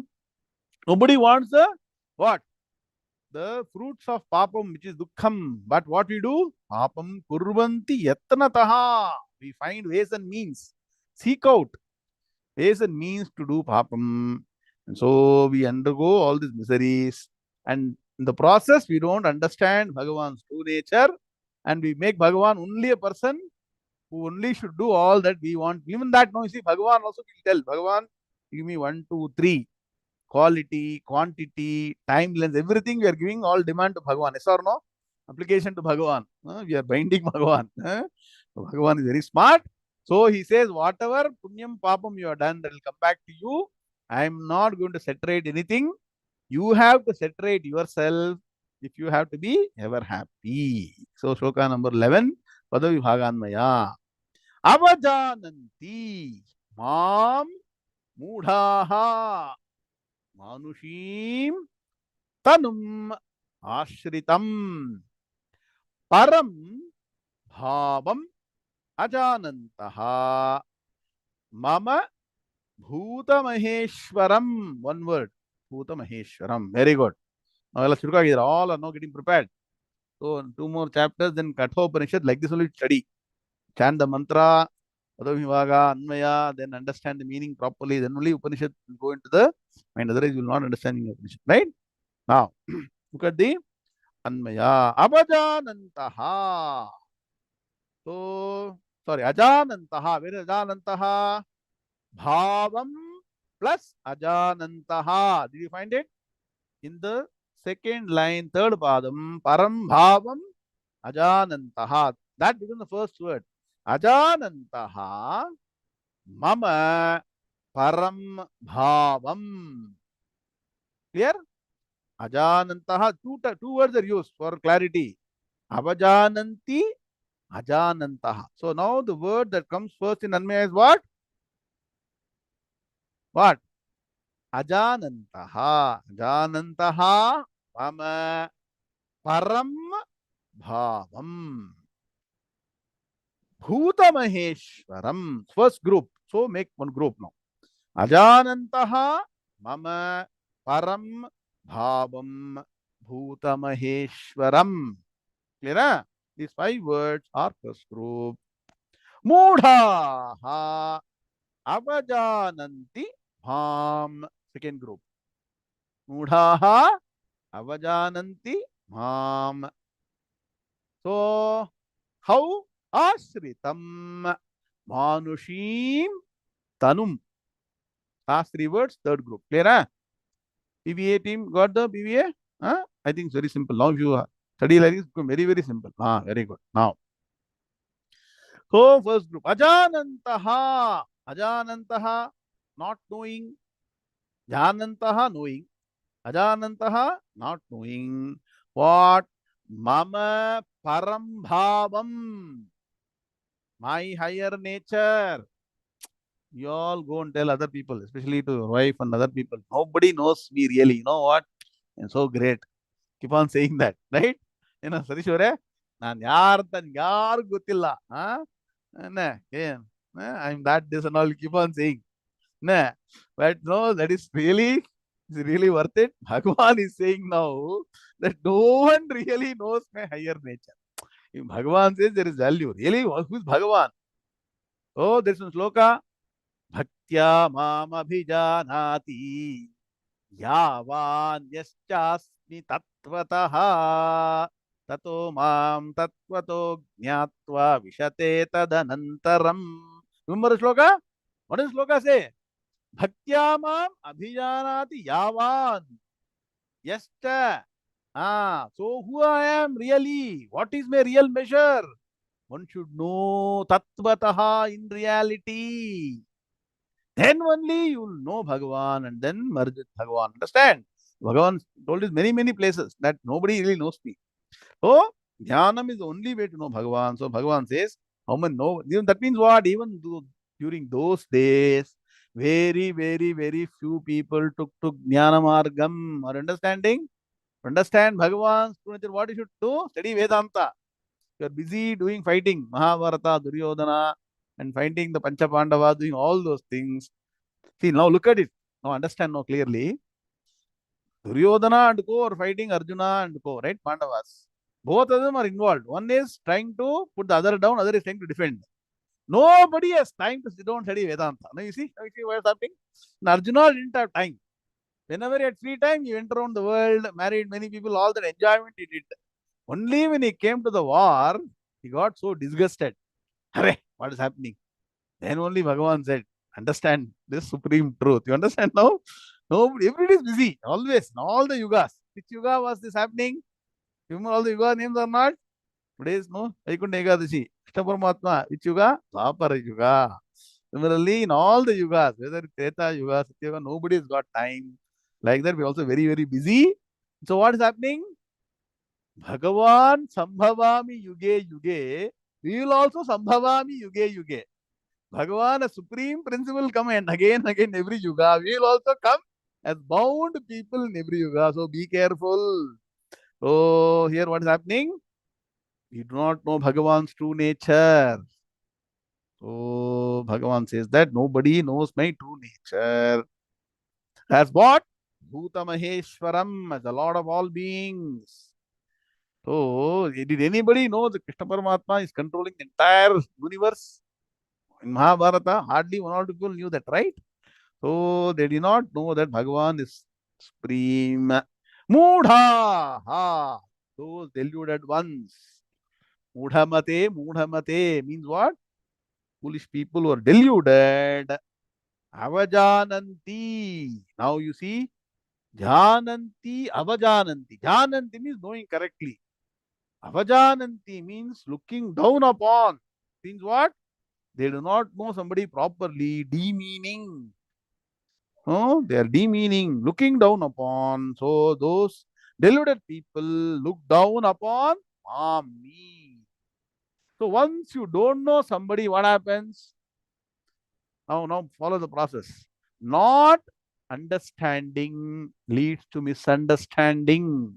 nobody wants the what? The fruits of papam, which is dukkham. But what we do? Papam kurvanti yatnataha. We find ways and means. Seek out ways and means to do papam. And so we undergo all these miseries. And in the process, we don't understand Bhagavan's true nature. And we make Bhagavan only a person who only should do all that we want. Even that, no, you see, Bhagavan also will tell, Bhagavan, give me 1, 2, 3. Quality, quantity, time, length, everything we are giving all demand to Bhagavan. Yes or no? Application to Bhagavan. We are binding Bhagavan. So Bhagavan is very smart. So he says, whatever punyam papam you have done, that will come back to you. I am not going to separate anything. You have to separate yourself if you have to be ever happy. So shloka number 11, Padavi Bhaganmaya. Avajananti mam mudhaha manushim tanum ashritam param bhavam ajanantaha mama bhutamaheshwaram. One word, bhutamaheshwaram. Very good. Now let's look at all are now getting prepared. So 2 more chapters, then Kathopanishad, like this only study. Chant the mantra, Padavibhaga, Anvaya, then understand the meaning properly. Then only Upanishad will go into the mind. Otherwise, you will not understand the Upanishad. Right? Now, look at the Anvaya. Abajanantaha. So, sorry, Ajanantaha. Where is Ajanantaha? Bhavam plus Ajanantaha. Did you find it? In the second line, third padam, Param Bhavam Ajanantaha. That becomes the first word. Ajanantaha Mama Param Bhavam. Clear? Ajanantaha. Two words are used for clarity. Avajananti, Ajanantaha. So now the word that comes first in Anmaya is what? What? Ajanantaha. Ajanantaha Mama Param Bhavam. Bhutamaheshwaram. First group. So make one group now. Ajanantaha Mama Param Bhavam Bhutamaheshwaram. Clear? These 5 words are first group. Mudha Avajananti Bham. Second group. Mudha Avajananti Bham. So, how? Ashritam Manushim Tanum. Last 3 words, third group. Clear? Huh? PVA team got the PVA? Huh? I think it's very simple. Now, if you study like this, it's very, very simple. Very good. Now, so first group. Ajanantaha. Ajanantaha, not knowing. Janantaha, knowing. Ajanantaha, not knowing. What? Mama Parambhavam. My higher nature. You all go and tell other people, especially to your wife and other people. Nobody knows me really. You know what? I'm so great. Keep on saying that, right? You know, Sarishware, ನಾನು ಯಾರಂತ ಯಾರು ಗೊತ್ತಿಲ್ಲ. I'm that this and all. Keep on saying. But no, that is really worth it. Bhagavan is saying now that no one really knows my higher nature. If Bhagavan says there is value, really, who is Bhagavan? Oh, there is one sloka. Bhaktya mam abhijanati yavan yaschasmi tattvataha tato mam tattvato jnatva vishate tadanantaram. Remember the sloka? What does sloka say? Bhaktya mam abhijanati yavan yascha. So who I am really? What is my real measure? One should know tattvataha in reality. Then only you will know Bhagavan and then merge with Bhagavan. Understand? Bhagavan told us many, many places that nobody really knows me. So, Dhyanam is the only way to know Bhagavan. So, Bhagavan says, how many know? That means what? Even though during those days, very, very, very few people took Jnana Margam or understanding. Understand Bhagavan's true nature. What you should do? Study Vedanta. You are busy doing fighting, Mahabharata, Duryodhana, and fighting the Pancha Pandavas, doing all those things. See, now look at it. Now understand now clearly. Duryodhana and co are fighting Arjuna and co, right? Pandavas. Both of them are involved. One is trying to put the other down, other is trying to defend. Nobody has time to sit down and study Vedanta. Now you see what's happening? And Arjuna didn't have time. Whenever he had free time, he went around the world, married many people, all that enjoyment he did. Only when he came to the war, he got so disgusted. Arey, what is happening? Then only Bhagavan said, understand this supreme truth. You understand now? Nobody, everybody is busy, always, in all the yugas. Which yuga was this happening? Remember all the yuga names or not? Today is no Vaikuntha Ekadashi. Krishna Paramatma, which yuga? Dwapara yuga. Similarly, in all the yugas, whether Treta yuga, Satya yuga, nobody has got time. Like that, we're also very, very busy. So what is happening? Bhagavan Sambhavami Yuge Yuge. We will also Sambhavami Yuge Yuge. Bhagavan, a supreme principle, come and again every yuga. We will also come as bound people in every yuga. So be careful. So here what is happening? We do not know Bhagavan's true nature. So Bhagavan says that nobody knows my true nature. As what? Bhuta Maheshwaram, as the Lord of all beings. So did anybody know that Krishna Paramatma is controlling the entire universe? In Mahabharata, hardly one or two people knew that, right? So they did not know that Bhagavan is supreme. Mudha, ha, those deluded ones. Mudhamate means what? Foolish people who are deluded. Avajananti. Now you see, Jananti, Avajananti. Jananti means knowing correctly. Avajananti means looking down upon. Means what? They do not know somebody properly, demeaning. Oh, they are demeaning, looking down upon. So those deluded people look down upon me. So once you don't know somebody, what happens? Now follow the process. Not understanding leads to misunderstanding.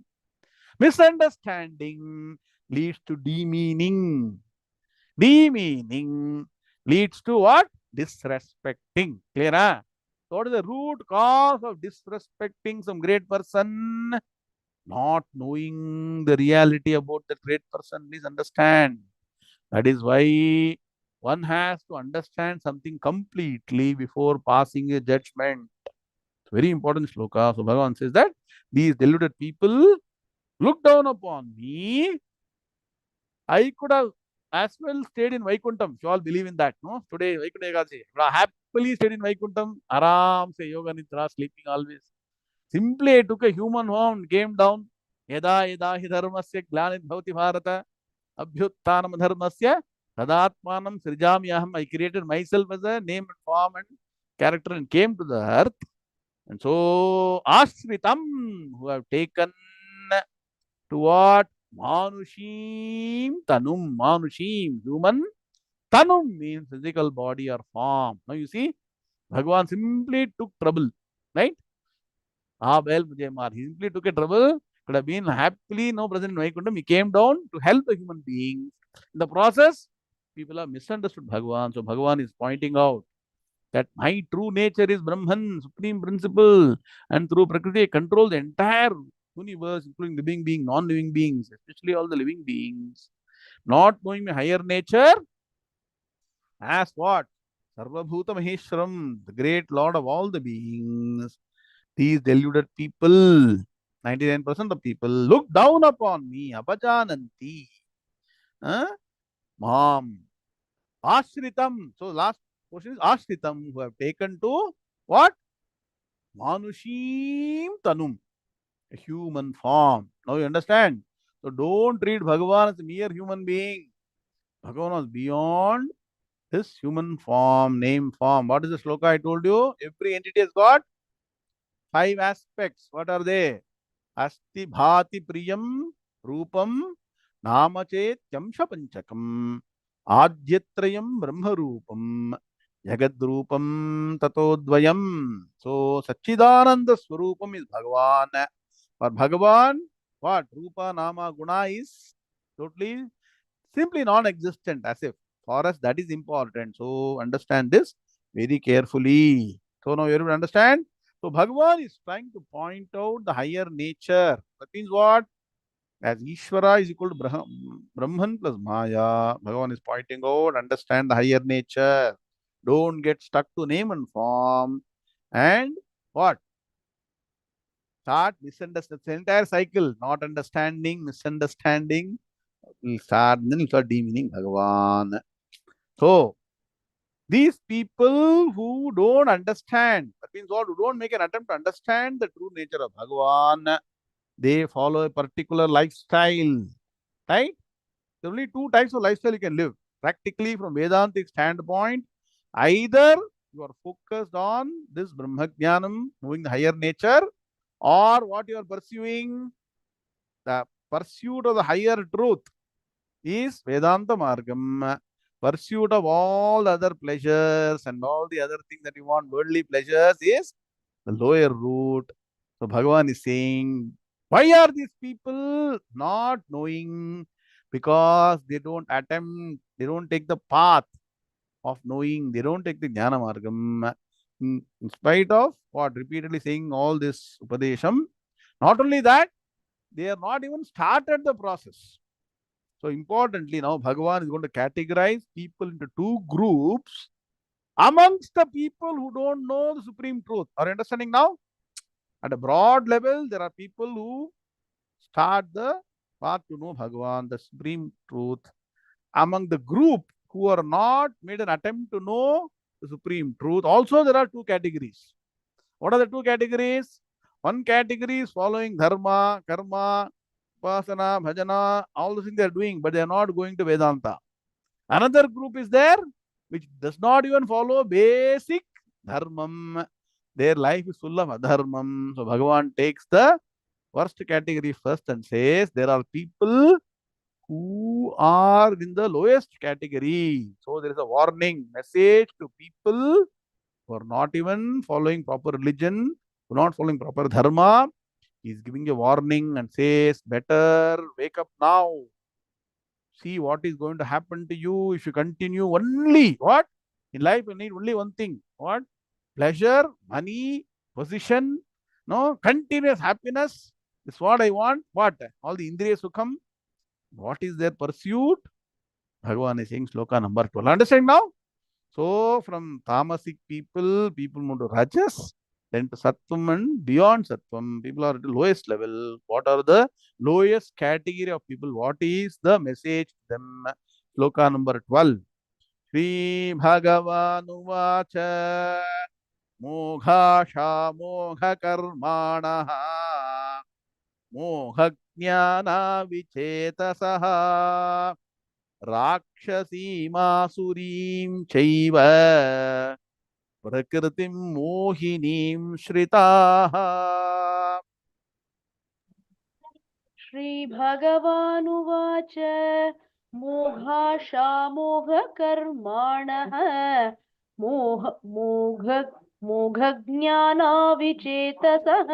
Misunderstanding leads to demeaning. Demeaning leads to what? Disrespecting. Clear? Huh? So what is the root cause of disrespecting some great person? Not knowing the reality about that great person. Please understand. That is why one has to understand something completely before passing a judgment. It's very important sloka. So Bhagavan says that these deluded people look down upon me. I could have as well stayed in Vaikuntham. You all believe in that, no? Today, Vaikunta Ekadasi. I happily stayed in Vaikuntham. Aram se yoga nidra, sleeping always. Simply I took a human form and came down. Yada yada hi dharmasya glanit bhavati bharata abhyuttanam dharmasya tadatmanam srijamyaham. I created myself as a name and form and character and came to the earth. And so, Ashritam, who have taken to what? Manushim Tanum. Manushim, human. Tanum means physical body or form. Now you see, Bhagavan simply took trouble, right? Well, he simply took a trouble. Could have been happily no present in Vaikuntham. He came down to help the human beings. In the process, people have misunderstood Bhagavan. So Bhagavan is pointing out that my true nature is Brahman, supreme principle, and through Prakriti I control the entire universe, including living beings, non-living beings, especially all the living beings. Not knowing my higher nature as what? Sarvabhuta Maheshwaram, the great Lord of all the beings. These deluded people, 99% of people, look down upon me, apajananti. Huh? Mom. Ashritam. So last portion is Ashritam, who have taken to what? Manushim Tanum, a human form. Now you understand? So don't treat Bhagavan as a mere human being. Bhagavan was beyond this human form, name form. What is the sloka I told you? Every entity has got 5 aspects. What are they? Asti bhati priyam rupam namachetyam shapanchakam adyatrayam brahma rupam jagadrupam tatodvayam. So Sachidananda Swarupam is Bhagavan. For Bhagavan, what? Rupa, Nama, Guna is totally simply non-existent, as if for us that is important. So understand this very carefully. So now you will understand. So Bhagavan is trying to point out the higher nature. That means what? As Ishvara is equal to Brahman plus Maya, Bhagavan is pointing out, understand the higher nature. Don't get stuck to name and form. And what? Start misunderstanding. The entire cycle, not understanding, misunderstanding, will start, then you start demeaning Bhagavan. So, these people who don't understand, that means what? Who don't make an attempt to understand the true nature of Bhagavan, they follow a particular lifestyle, right? There are only two types of lifestyle you can live. Practically, from Vedantic standpoint, either you are focused on this Brahmajnanam, knowing the higher nature, or what you are pursuing, the pursuit of the higher truth is Vedanta Margam. Pursuit of all the other pleasures and all the other things that you want, worldly pleasures, is the lower route. So Bhagavan is saying, why are these people not knowing? Because they don't attempt, they don't take the path of knowing, they don't take the Jnana Margam. In spite of what repeatedly saying all this Upadesham, not only that, they are not even started the process. So importantly, now Bhagavan is going to categorize people into two groups amongst the people who don't know the supreme truth. Are you understanding now? At a broad level, there are people who start the path to know Bhagavan, the supreme truth. Among the group who are not made an attempt to know the supreme truth, also there are two categories. What are the two categories? One category is following dharma, karma, upasana, bhajana, all the things they are doing, but they are not going to Vedanta. Another group is there which does not even follow basic dharmam. Their life is full of adharmam. So Bhagavan takes the first category first and says there are people who are in the lowest category. So there is a warning message to people who are not even following proper religion, who are not following proper dharma. He is giving a warning and says, better wake up now. See what is going to happen to you if you continue only what? In life, you need only one thing. What? Pleasure, money, position, no, continuous happiness. This is what I want. What? All the Indriya Sukham. What is their pursuit? Bhagavan is saying sloka number 12. Understand now? So from tamasic people, people move to rajas, then to sattvam and beyond sattvam. People are at the lowest level. What are the lowest category of people? What is the message to them? Sloka number 12. Shri Bhagavan Moghasha Mogha Karmanaha Moghajnana Vichetasaha Rakshasīmāsurīṃ chaiva prakritim mohinīṃ shritāः. श्रीभगवानुवाच मोघाशामोघकर्माणः मोह मोघ मोघज्ञानाविचेतसः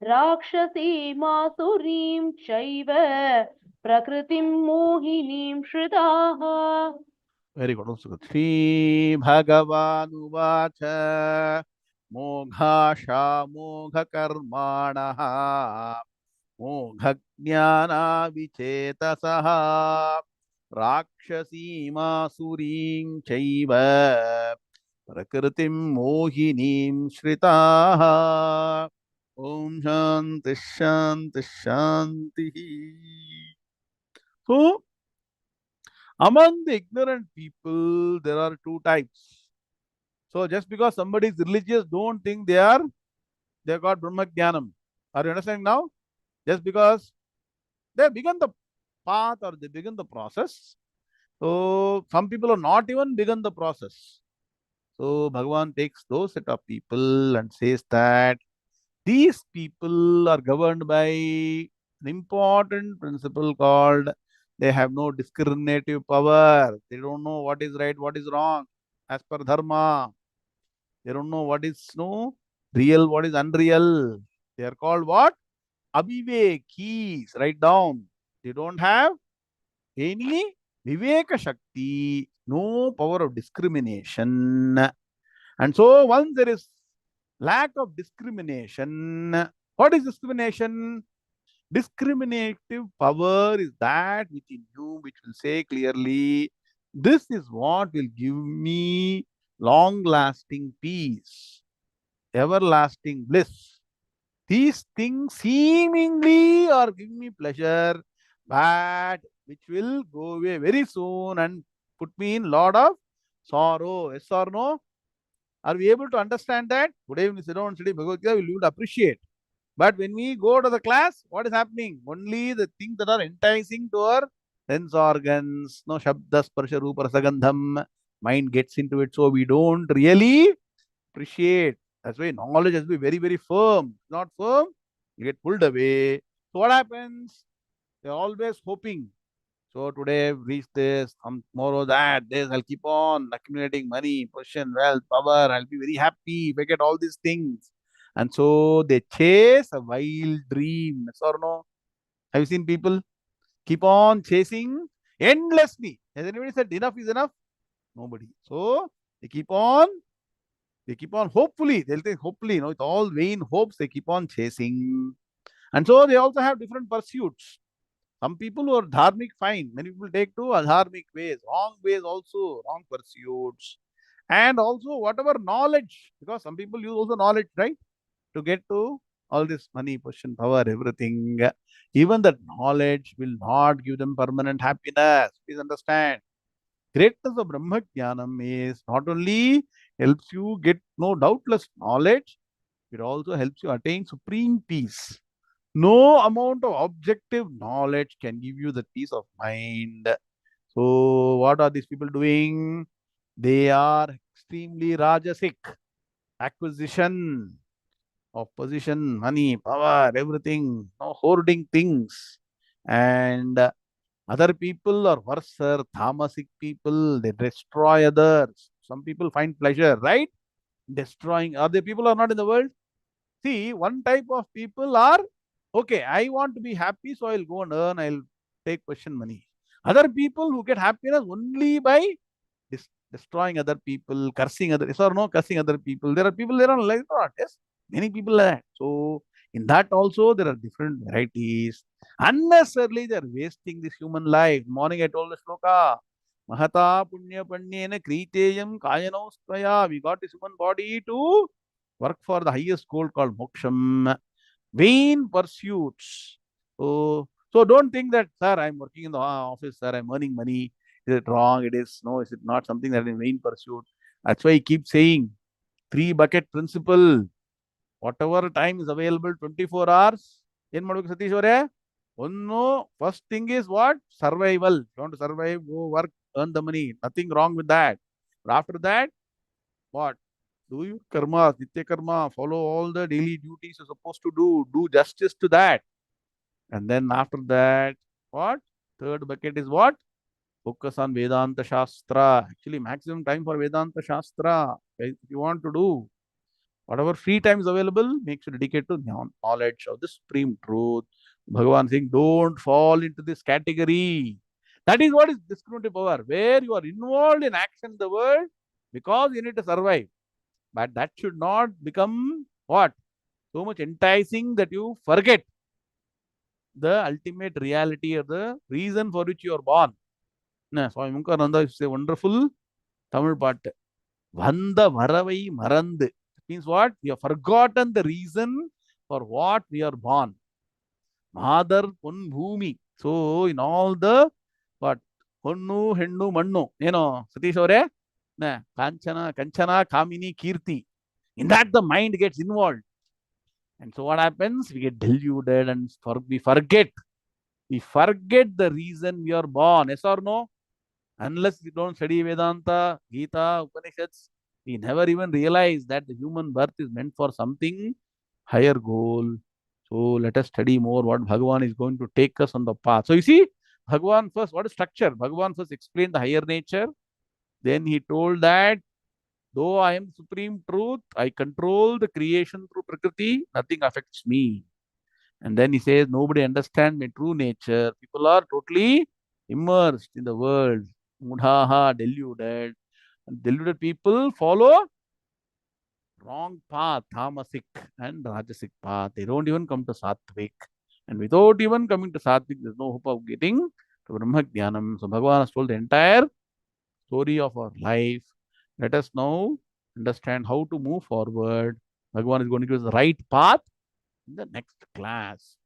राक्षसीमासुरीं चैव प्रकृतिं मोहिनीं श्रिताः. Very good. Shri Bhagavanuvacha Moghasha Mogha Karmanaha Moghajnana Vichetasaha Rakshasīmāsurīṃ chaiva Prakritim Mohinīṃ Shritaha. Om Shanti Shanti Shanti. So, among the ignorant people, there are two types. So, just because somebody is religious, don't think they got Brahma Jnanam. Are you understanding now? Just because they have begun the path or they begin the process, So some people are not even begun the process. So Bhagavan takes those set of people and says that these people are governed by an important principle called they have no discriminative power. They don't know what is right, what is wrong as per dharma. They don't know what is no real, what is unreal. They are called what? Abhivekis. Write down. They don't have any Viveka Shakti, no power of discrimination. And so once there is lack of discrimination, what is discrimination? Discriminative power is that within you which will say clearly, this is what will give me long lasting peace, everlasting bliss. These things seemingly are giving me pleasure, but which will go away very soon and put me in lot of sorrow. Yes or no? Are we able to understand that? Today, when we sit down and study Bhagavad Gita, we will appreciate. But when we go to the class, what is happening? Only the things that are enticing to our sense organs, no Shabda, Sparsha, Rupa, Rasagandham, mind gets into it. So we don't really appreciate. That's why knowledge has to be very, very firm. Not firm, you get pulled away. So what happens? They're always hoping. So today I've reached this, tomorrow that, this, I'll keep on accumulating money, position, wealth, power. I'll be very happy if I get all these things. And so they chase a wild dream. Yes or no? Have you seen people keep on chasing endlessly? Has anybody said enough is enough? Nobody. So they keep on hopefully, they'll think hopefully, with all vain hopes, they keep on chasing. And so they also have different pursuits. Some people who are dharmic, fine. Many people take to adharmic ways, wrong ways also, wrong pursuits. And also whatever knowledge, because some people use also knowledge, right? To get to all this money, position, power, everything. Even that knowledge will not give them permanent happiness. Please understand. Greatness of Brahma Jnanam is not only helps you get no doubtless knowledge, it also helps you attain supreme peace. No amount of objective knowledge can give you the peace of mind. So, what are these people doing? They are extremely rajasic. Acquisition of position, money, power, everything, no hoarding things. And other people are worse, tamasic people, they destroy others. Some people find pleasure, right? Destroying other people are not in the world. See, one type of people are okay, I want to be happy, so I'll go and earn, I'll take question money. Other people who get happiness only by destroying other people, cursing other, yes or no, cursing other people. There are people there are like that. Yes, many people like that. So in that also there are different varieties. Unnecessarily they are wasting this human life. Morning I told the shloka. Mahata punya panyena kriteyam kayanostaya. We got this human body to work for the highest goal called moksham. Vain pursuits. So don't think that, sir, I'm working in the office, sir, I'm earning money. Is it wrong? It is. No, is it not something that is in vain pursuit? That's why I keep saying three bucket principle. Whatever time is available, 24 hours. ಏನ್ ಮಾಡ್ಬೇಕು ಸತೀಶ್ ಅವರೇ? ಒಂದು first thing is what? Survival. If you want to survive, go work, earn the money. Nothing wrong with that. But after that, what? Do your karma, nitya karma, follow all the daily duties you're supposed to do justice to that. And then after that, what? Third bucket is what? Focus on Vedanta Shastra. Actually, maximum time for Vedanta Shastra. If you want to do whatever free time is available, make sure dedicate to knowledge of the supreme truth. Bhagavan saying, don't fall into this category. That is what is discriminative power, where you are involved in action in the world because you need to survive. But that should not become what? So much enticing that you forget the ultimate reality of the reason for which you are born. Swami Munkananda is a wonderful Tamil part. Vanda Varavai Marandu. Means what? We have forgotten the reason for what we are born. Mother Pun Bhumi. So in all the what? Honnu, Hennu, Mannu. Satish Ore? Kanchana, Kanchana, Kamini, Kirti. In that the mind gets involved. And so what happens? We get deluded and we forget. We forget the reason we are born. Yes or no? Unless we don't study Vedanta, Gita, Upanishads, we never even realize that the human birth is meant for something higher goal. So let us study more what Bhagavan is going to take us on the path. So you see, Bhagavan first, what is structure? Bhagavan first explained the higher nature. Then he told that though I am supreme truth, I control the creation through Prakriti, nothing affects me. And then he says, nobody understands my true nature. People are totally immersed in the world. Mudhaha, deluded. And deluded people follow wrong path, tamasic and rajasic path. They don't even come to sattvic. And without even coming to sattvic, there's no hope of getting to Brahma Jnanam. So Bhagavan has told the entire story of our life. Let us now understand how to move forward. Bhagavan is going to give us the right path in the next class.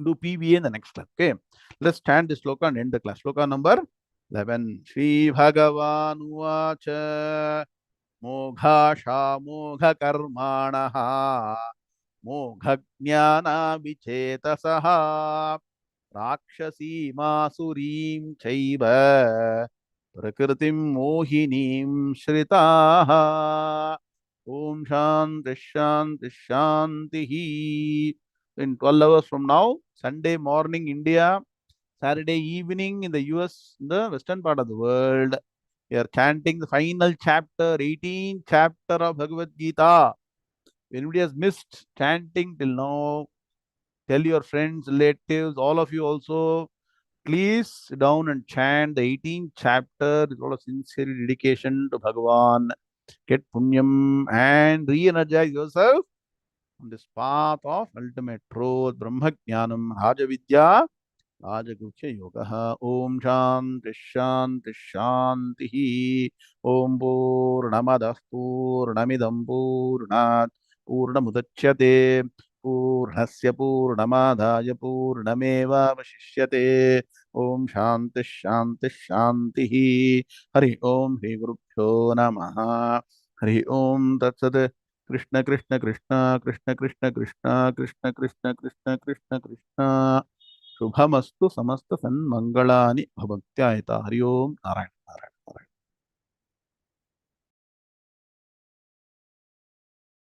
Do PBA in the next class. Okay. Let's stand this sloka and end the class. Sloka number 11. Shri Bhagavan Uvacha Moghasha Mogha Karmanaha Mogha Jnana Vichetasaha Rakshasi Masurim Chaiva Prakritim Mohinim Shritaha Om Shanti Shanti Shanti. In 12 hours from now, Sunday morning India, Saturday evening in the US, in the western part of the world, we are chanting the final chapter, 18th chapter of Bhagavad Gita. If anybody has missed chanting till now, tell your friends, relatives, all of you also, please sit down and chant the 18th chapter. It's all a sincere dedication to Bhagavan. Get punyam and re-energize yourself on this path of ultimate truth, Brahma Jnanam, Raja Vidya, Rajagucha Yoga. Om Shanti Shanti Shanti. Om Purnamadah Purnamidam Purnat Purnamudachyate Purnasya Purnamadaya Purnameva Vashishyate. Om Shanti Shanti Shanti. Hari Om Hri Gurubhyo Namaha. Hari Om Tat Sat. Krishna Krishna Krishna Krishna Krishna Krishna Krishna Krishna Krishna Krishna Krishna. शुभमस्तु समस्त सन्मंगलानि भवत्यायता हरि ओम नारायण।